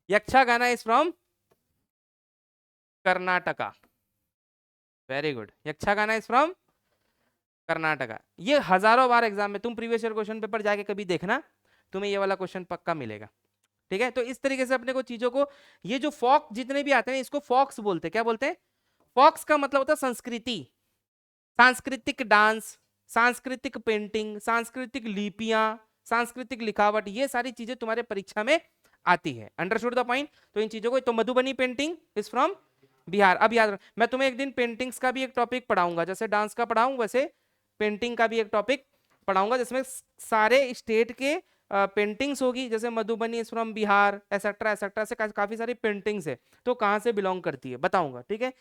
Yakshagana is from Karnataka. Very good, Yakshagana is from Karnataka. ये हजारों बार एग्जाम में, तुम प्रीवियस ईयर क्वेश्चन पेपर जाके कभी देखना, तुम्हें ये वाला क्वेश्चन पक्का मिलेगा, ठीक है? तो इस तरीके से अपने को चीजों को, ये जो फॉक जितने भी आते हैं इसको फॉक्स बोलते हैं। क्या बोलते हैं? फॉक्स का मतलब होता है संस्कृति, सांस्कृतिक डांस, सांस्कृतिक पेंटिंग, सांस्कृतिक लिपियां, सांस्कृतिक लिखावट, ये सारी चीजें तुम्हारे परीक्षा में आती है। Understood the point? तो इन चीजों को, तो Madhubani painting is from Bihar. अब याद रख, मैं तुम्हें एक दिन पेंटिंग्स का भी एक टॉपिक पढ़ाऊंगा, जैसे डांस का पढ़ाऊं वैसे पेंटिंग का भी एक टॉपिक पढ़ाऊंगा, जिसमें सारे स्टेट के पेंटिंग्स होगी, जैसे Madhubani is from Bihar, etcetera etcetera, से काफी सारी पेंटिंग्स है, तो कहाँ से बिलोंग करती है बताऊंगा, ठीक है?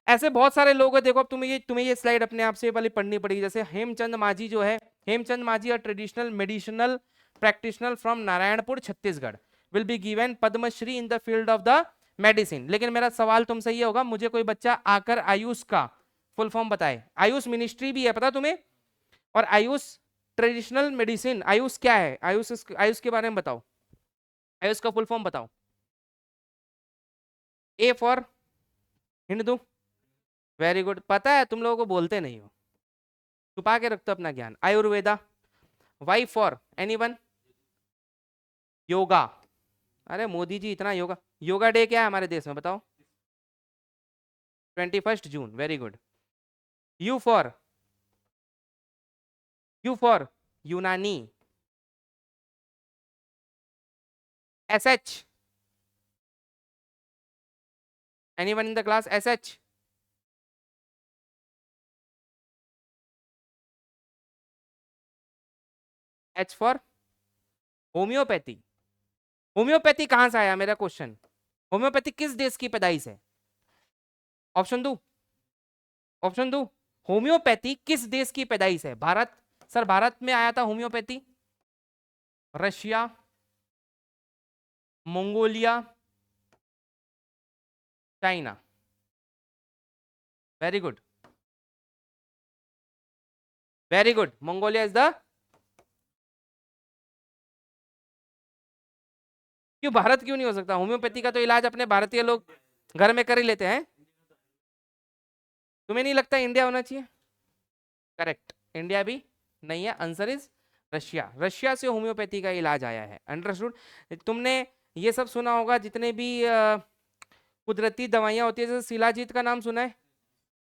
ऐसे बहुत सारे लोग हैं। देखो, अब तुम्हें ये स्लाइड अपने आप से वाली पढ़नी पड़ेगी। जैसे हेमचंद मांझी जो है, Hemchand Manjhi a traditional medicinal practitioner from Narayanpur Chhattisgarh, will be given Padma Shri in the field of the medicine. लेकिन मेरा सवाल तुमसे ये होगा, मुझे कोई बच्चा आकर आयुष का फुल फॉर्म बताए। आयुष मिनिस्ट्री भी है, पता तुम्हें? और आयुष ट्रेडिशनल मेडिसिन, आयुष क्या है? आयुष के बारे में बताओ, आयुष का फुल फॉर्म बताओ। ए फॉर, हिंट दूं? वेरी गुड, पता है, तुम लोगों को बोलते नहीं हो, छुपा के रखते हो अपना ज्ञान। Ayurveda. Why for anyone? Yoga. अरे मोदी जी इतना योगा, योगा डे क्या है हमारे देश में बताओ? 21 June, very good. U for? U for Unani. SH? Anyone in the class? SH? H for homeopathy. Homeopathy कहां से आया, मेरा क्वेश्चन? होम्योपैथी किस देश की पैदाइश है? ऑप्शन दू? ऑप्शन दू? होम्योपैथी किस देश की पैदाइश है? भारत? सर भारत में आया था homeopathy, Russia, Mongolia, China, very good, very good, Mongolia is the, क्यों भारत क्यों नहीं हो सकता? होम्योपैथी का तो इलाज अपने भारतीय लोग घर में कर ही लेते हैं। तुम्हें नहीं लगता इंडिया होना चाहिए? करेक्ट, इंडिया भी नहीं है, आंसर इज रशिया। रशिया से होम्योपैथी का इलाज आया है, अंडरस्टूड। तुमने ये सब सुना होगा जितने भी कुदरती दवाइयां होती है, जैसे शिलाजीत का नाम सुना है,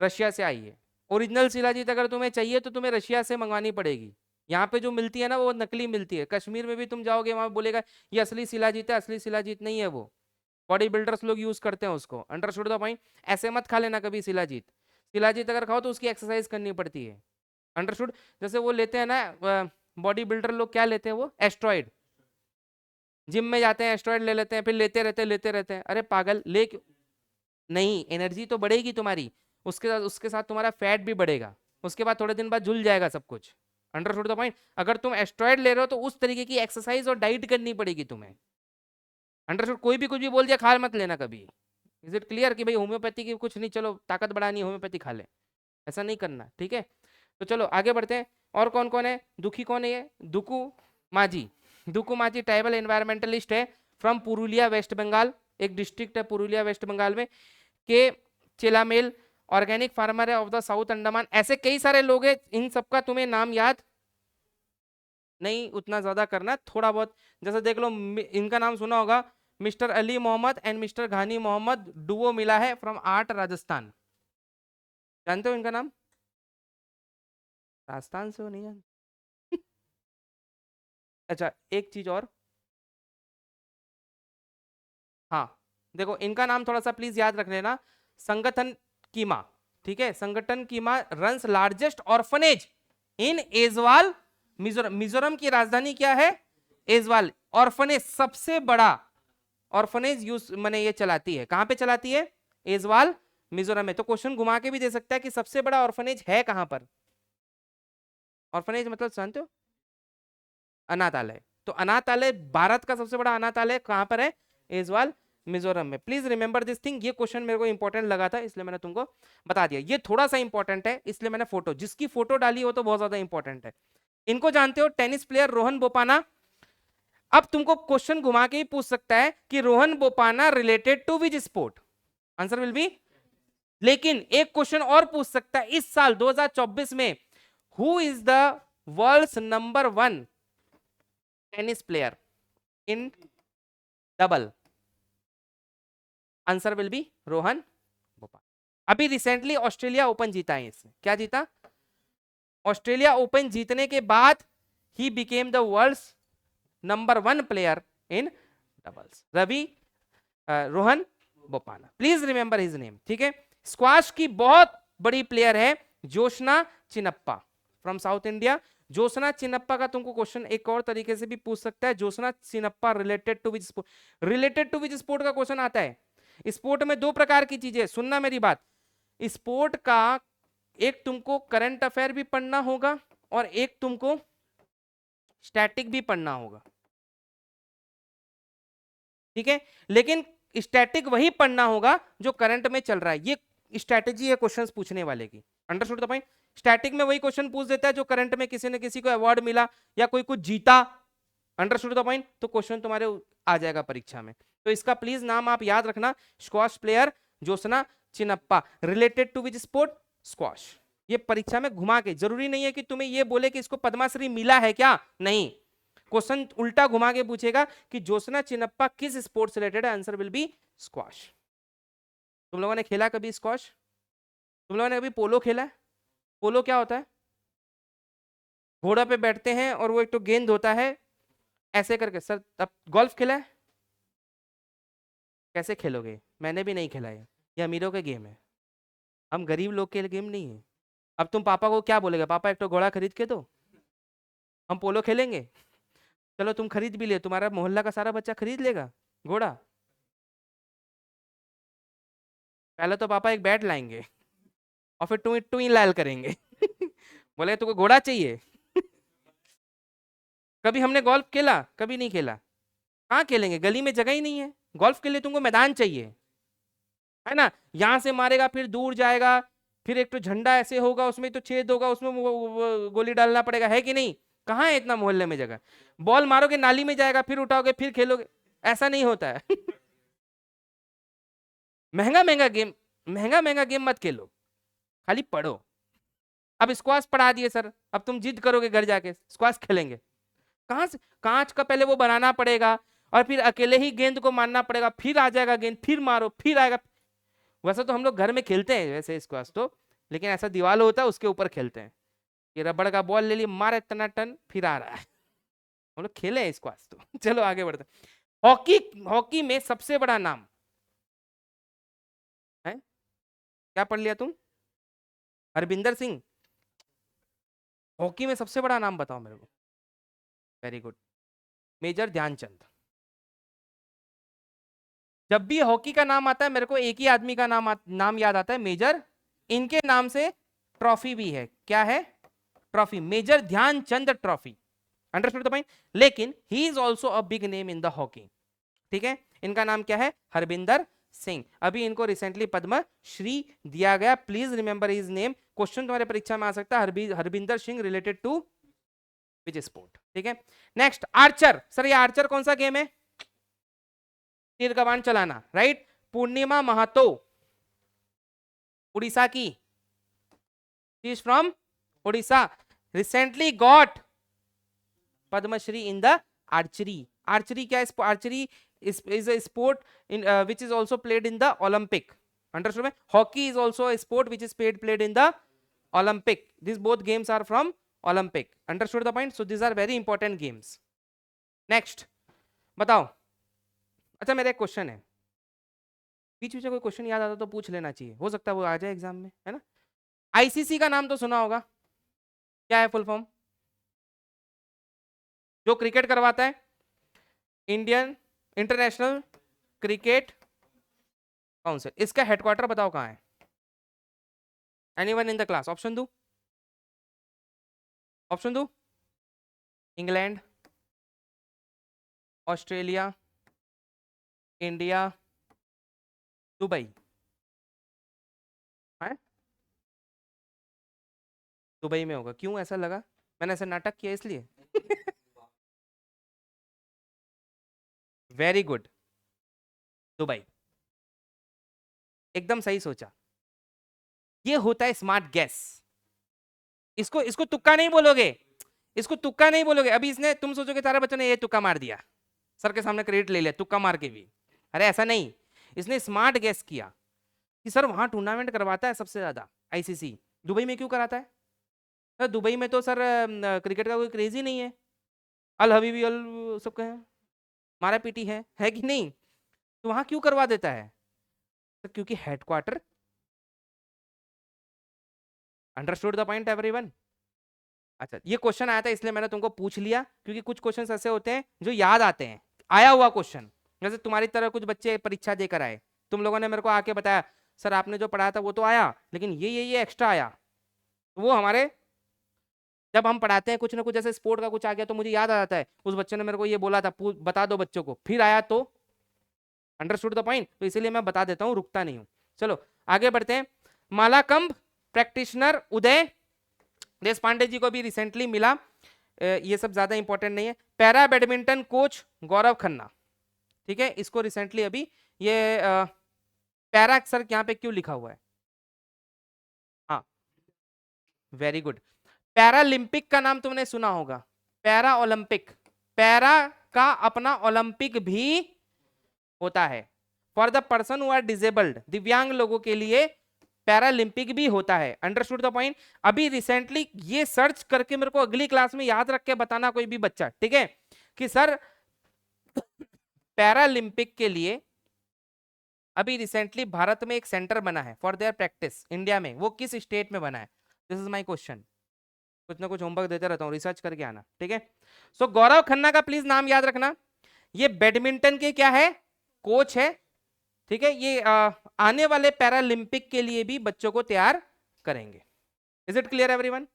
रशिया से आई है। ओरिजिनल शिलाजीत अगर तुम्हें चाहिए तो तुम्हें रशिया से मंगवानी पड़ेगी। यहाँ पे जो मिलती है ना वो नकली मिलती है। कश्मीर में भी तुम जाओगे वहां बोलेगा ये असली शिलाजीत है, असली शिलाजीत नहीं है वो, बॉडी बिल्डर्स लोग यूज करते हैं उसको, अंडरस्टूड द पॉइंट। ऐसे मत खा लेना कभी शिलाजीत। शिलाजीत अगर खाओ तो उसकी एक्सरसाइज करनी पड़ती है, अंडरस्टूड। जैसे वो लेते हैं ना बॉडी बिल्डर लोग, क्या लेते हैं वो, एस्ट्रॉइड, जिम में जाते हैं एस्ट्रॉइड ले लेते हैं, फिर लेते रहते हैं। अरे पागल, ले क्यों? नहीं, एनर्जी तो बढ़ेगी तुम्हारी, उसके साथ तुम्हारा फैट भी बढ़ेगा, उसके बाद थोड़े दिन बाद झुल जाएगा सब कुछ, अंडरस्टूड द पॉइंट। अगर तुम एस्ट्रॉइड ले रहे हो तो उस तरीके की एक्सरसाइज और डाइट करनी पड़ेगी तुम्हें, अंडरस्टूड। कोई भी कुछ भी बोल दिया खा मत लेना कभी। इज इट क्लियर कि भाई होम्योपैथी की कुछ नहीं, चलो ताकत बढ़ानी है होम्योपैथी खा ले, ऐसा नहीं करना, ठीक है। तो चलो आगे बढ़ते हैं। और कौन कौन है? दुखी कौन है ये? दुकू माझी। दुकू माझी ट्राइबल एनवायरमेंटलिस्ट है, फ्रॉम पुरुलिया वेस्ट बंगाल, एक डिस्ट्रिक्ट है पुरुलिया वेस्ट बंगाल में। के चिलामेल ऑर्गेनिक फार्मर है ऑफ द साउथ अंडमान। ऐसे कई सारे लोग हैं, इन सबका तुम्हें नाम याद नहीं उतना ज्यादा करना, थोड़ा बहुत। जैसे देख लो, इनका नाम सुना होगा, mister Ali Mohammad and mister Ghani Mohammad, Duo मिला है फ्रॉम आर्ट राजस्थान। जानते हो इनका नाम? राजस्थान से हो, नहीं जानते? अच्छा, एक चीज और, हाँ देखो इनका नाम थोड़ा सा प्लीज याद रख लेना, संगठन कीमा, ठीक है। संगठन कीमा रन्स लार्जेस्ट ऑर्फनेज इन एजवाल मिजोरम। मिजोरम की राजधानी क्या है? एजवाल। ऑर्फनेज, सबसे बड़ा ऑर्फनेज यूज मैंने ये चलाती है, कहां पे चलाती है? एजवाल मिजोरम में। तो क्वेश्चन घुमा के भी दे सकता है कि सबसे बड़ा ऑर्फनेज है कहां पर। ऑर्फनेज मतलब जानते हो? अनाथालय। तो अनाथालय, भारत का सबसे बड़ा अनाथालय कहां पर है? एजवाल मिजोरम में। प्लीज रिमेंबर दिस थिंग, ये क्वेश्चन मेरे को इंपॉर्टेंट लगा था इसलिए मैंने तुमको बता दिया। ये थोड़ा सा इंपॉर्टेंट है इसलिए मैंने फोटो, जिसकी फोटो डाली वो तो बहुत ज्यादा इंपॉर्टेंट है। इनको जानते हो, टेनिस प्लेयर रोहन बोपाना। अब तुमको क्वेश्चन घुमा के ही पूछ सकता है कि Rohan Bopanna related to which sport, answer will be. लेकिन एक क्वेश्चन और पूछ सकता है, इस साल 2024 में who is the world's number 1 tennis player in double, answer will be Rohan Bopanna. अभी रिसेंटली ऑस्ट्रेलिया ओपन जीता है इसने, क्या जीता? ऑस्ट्रेलिया ओपन जीतने के बाद ही became the world's number 1 player in doubles, Ravi Rohan Bopanna, please remember his name, ठीक है। स्क्वाश की बहुत बड़ी प्लेयर है Joshna Chinappa, from South India. Joshna Chinappa का तुमको क्वेश्चन एक और तरीके से भी पूछ सकता है, Joshna Chinappa related to which sport, related to which sport का क्वेश्चन आता है। स्पोर्ट में दो प्रकार की चीजें, सुनना मेरी बात। स्पोर्ट का एक तुमको करंट अफेयर भी पढ़ना होगा और एक तुमको स्टैटिक भी पढ़ना होगा, ठीक है। लेकिन स्टैटिक वही पढ़ना होगा जो करंट में चल रहा है, ये स्ट्रैटेजी है क्वेश्चंस पूछने वाले की, अंडरस्टूड द पॉइंट। स्टैटिक में वही क्वेश्चन पूछ देता है जो करंट में किसी ने किसी को अवार्ड मिला या कोई कुछ जीता, अंडरस्टूड द पॉइंट। तो क्वेश्चन तुम्हारे आ जाएगा परीक्षा में। तो इसका प्लीज नाम आप याद रखना, squash player Joshna Chinappa, related to which sport? Squash. ये परीक्षा में घुमा के, जरूरी नहीं है कि तुम्हें ये बोले कि इसको पद्माश्री मिला है क्या, नहीं, क्वेश्चन उल्टा घुमा के पूछेगा कि जोशना चिनप्पा किस स्पोर्ट से रिलेटेड है, आंसर विल बी स्क्वाश। तुम लोगों ने खेला कभी स्क्वाश? तुम लोगों ने कभी पोलो खेला है? पोलो क्या होता है? घोड़ा पे बैठते हैं और वो एक तो गेंद होता है ऐसे करके, सर अब गोल्फ खेला है? कैसे खेलोगे, मैंने भी नहीं खेला है, ये अमीरों का गेम है, हम गरीब लोग के गेम नहीं है। अब तुम पापा को क्या बोलेगा, पापा एक तो घोड़ा खरीद के दो, हम पोलो खेलेंगे। चलो तुम खरीद भी ले, तुम्हारा मोहल्ला का सारा बच्चा खरीद लेगा घोड़ा? पहले तो पापा एक बैट लाएंगे और फिर टू टू इन लाल करेंगे। बोले तुमको घोड़ा चाहिए। कभी हमने गोल्फ खेला? कभी नहीं खेला। कहाँ खेलेंगे, गली में जगह ही नहीं है, गोल्फ के लिए तुमको मैदान चाहिए। है ना, यहां से मारेगा फिर दूर जाएगा, फिर एक तो झंडा ऐसे होगा उसमें तो छेद होगा उसमें वो गोली डालना पड़ेगा, है कि नहीं? कहाँ है इतना मोहल्ले में जगह? बॉल मारोगे नाली में जाएगा, फिर उठाओगे फिर खेलोगे, ऐसा नहीं होता है। महंगा महंगा गेम, महंगा महंगा गेम मत खेलो, खाली पढ़ो। अब स्क्वाश पढ़ा दिए सर, अब तुम जिद करोगे घर जाके स्क्वाश खेलेंगे, कहां से? कांच का पहले वो बनाना पड़ेगा, और फिर अकेले ही गेंद को मारना पड़ेगा, फिर आ जाएगा गेंद, फिर मारो फिर आएगा। वैसे तो हम लोग घर में खेलते हैं वैसे स्क्वाश तो, लेकिन ऐसा दीवार होता है उसके ऊपर खेलते हैं। ये रबड़ का बॉल ले ली, मारे तना टन, फिर आ रहा है। हम लोग खेले हैं स्क्वाश तो। चलो आगे बढ़ते हैं। हॉकी, हॉकी में सबसे बड़ा नाम है, क्या पढ़ लिया तुम? हरविंदर सिंह। हॉकी में सबसे बड़ा नाम बताओ मेरे को। Very good, major Dhyan Chand. जब भी हॉकी का नाम आता है मेरे को एक ही आदमी का नाम याद आता है, मेजर। इनके नाम से ट्रॉफी भी है, क्या है? Trophy, major Dhyan Chand trophy. Understood the point? लेकिन he is also a big name in the hockey, ठीक है? इनका नाम क्या है? हरविंदर सिंह। अभी इनको रिसेंटली पद्म श्री दिया गया, please remember his name. Question तुम्हारे परीक्षा में आ सकता है, Harvinder Singh related to which sport, ठीक है? Next, archer. सर ये आर्चर कौन सा गेम है? तीर कमान चलाना, राइट? पूर्णिमा महातो, उड़ीसा की, she is from Odisha, recently got Padma Shri in the archery. Archery क्या है? Archery is a sport in which is also played in the Olympic. Understood? Hockey is also a sport which is played in the Olympic. These both games are from Olympic. Understood the point? So these are very important games. Next, बताओ। अच्छा मेरा एक question है, बीच बीच में कोई question याद आता तो पूछ लेना चाहिए, हो सकता है वो आ जाए एग्जाम में, है ना? आईसीसी का नाम तो सुना होगा, क्या है फुल फॉर्म? जो क्रिकेट करवाता है, इंडियन इंटरनेशनल क्रिकेट काउंसिल। इसका हेडक्वार्टर बताओ कहां है? Anyone in the class? Option दो, ऑप्शन दो। England, Australia, India, Dubai. है दुबई में होगा, क्यों ऐसा लगा? मैंने ऐसा नाटक किया इसलिए? वेरी गुड, दुबई, एकदम सही सोचा। ये होता है स्मार्ट गैस। इसको इसको तुक्का नहीं बोलोगे, इसको तुक्का नहीं बोलोगे। अभी इसने, तुम सोचोगे तारा बच्चों ने ये तुक्का मार दिया, सर के सामने क्रेडिट ले लिया तुक्का मार के भी। अरे ऐसा नहीं, इसने स्मार्ट गैस किया कि सर वहां टूर्नामेंट करवाता है सबसे ज्यादा आईसीसी, दुबई में क्यों कराता है? सर दुबई में तो सर क्रिकेट का कोई क्रेज ही नहीं है, अल हबीबी अल सबका है, मारा पीटी है कि नहीं? तो वहां क्यों करवा देता है? तो क्योंकि headquarter. Understood the point everyone? अच्छा ये क्वेश्चन आया था इसलिए मैंने तुमको पूछ लिया, क्योंकि कुछ क्वेश्चन ऐसे होते हैं जो याद आते हैं, आया हुआ क्वेश्चन। जैसे तुम्हारी तरह कुछ बच्चे परीक्षा देकर आए, तुम लोगों ने मेरे को आके बताया सर आपने जो पढ़ाया था वो तो आया, लेकिन ये एक्स्ट्रा आया। तो वो हमारे, जब हम पढ़ाते हैं कुछ ना कुछ, जैसे स्पोर्ट का कुछ आ गया तो मुझे याद आ जाता है उस बच्चे ने मेरे को ये बोला था, बता दो बच्चों को, फिर आया तो। Understood the point? तो इसीलिए मैं बता देता हूँ, रुकता नहीं हूँ। चलो आगे बढ़ते हैं। मालाकंब प्रैक्टिशनर उदय देश पांडे जी को भी रिसेंटली मिला, ये सब ज्यादा इंपॉर्टेंट नहीं है। Para badminton coach Gaurav Khanna, ठीक है, इसको रिसेंटली अभी ये पैरा सर यहाँ पे क्यों लिखा हुआ है? हाँ वेरी गुड। पैरालिंपिक का नाम तुमने सुना होगा, पैरा ओलंपिक। पैरा का अपना ओलंपिक भी होता है, for the person who are disabled, दिव्यांग लोगों के लिए पैरालिंपिक भी होता है। Understood the point? अभी रिसेंटली ये सर्च करके मेरे को अगली क्लास में याद रख के बताना कोई भी बच्चा, ठीक है, कि सर पैरालिंपिक के लिए अभी रिसेंटली भारत में एक सेंटर बना है फॉर देयर प्रैक्टिस इंडिया में, वो किस स्टेट में बना है? This is my question. कुछ ना कुछ होमवर्क देते रहता हूँ, रिसर्च करके आना, ठीक है? सो गौरव खन्ना का प्लीज नाम याद रखना। ये बैडमिंटन के क्या है? कोच है, ठीक है? ये आने वाले पैरालिंपिक के लिए भी बच्चों को तैयार करेंगे। Is it clear everyone?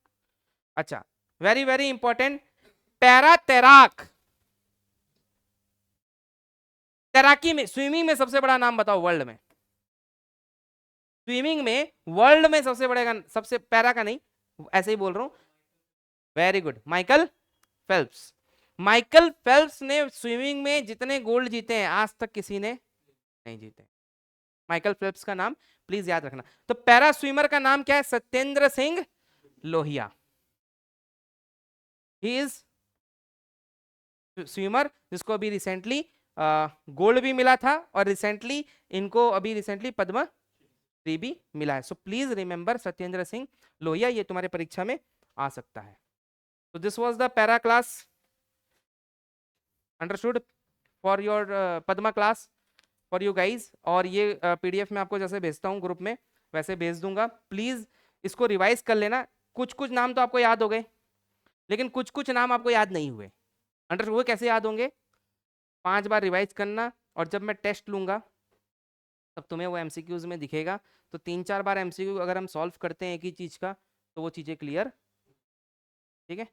अच्छा वेरी वेरी इंपॉर्टेंट, पैरा तैराक। तैराकी में, स्विमिंग में सबसे बड़ा नाम बताओ वर्ल्ड में? स्विमिंग में वर्ल्ड में सबसे बड़े का, सबसे पैरा का नहीं, ऐसे ही बोल रहा हूं। Very good, Michael Phelps. Michael Phelps ने स्विमिंग में जितने गोल्ड जीते हैं आज तक किसी ने नहीं जीते। माइकल फेल्प्स का नाम प्लीज याद रखना। तो पैरा स्विमर का नाम क्या है? Satyendra Singh Lohia. He is swimmer जिसको अभी रिसेंटली गोल्ड भी मिला था और रिसेंटली इनको अभी रिसेंटली पद्म श्री भी मिला है। So please remember Satyendra Singh Lohia, ये तुम्हारे परीक्षा में आ सकता है। तो this was the para class, understood, for your Padma class for you guys. और ये पीडीएफ में आपको जैसे भेजता हूँ ग्रुप में वैसे भेज दूंगा। प्लीज इसको रिवाइज कर लेना। कुछ कुछ नाम तो आपको याद हो गए, लेकिन कुछ कुछ नाम आपको याद नहीं हुए। अंडरस्टूड? हुए कैसे याद होंगे? 5 बार रिवाइज करना, और जब मैं टेस्ट लूंगा तब तुम्हें वो एमसीक्यूज में दिखेगा। तो 3-4 बार एमसीक्यू अगर हम सॉल्व करते हैं एक ही चीज का, तो वो चीजें क्लियर, ठीक है।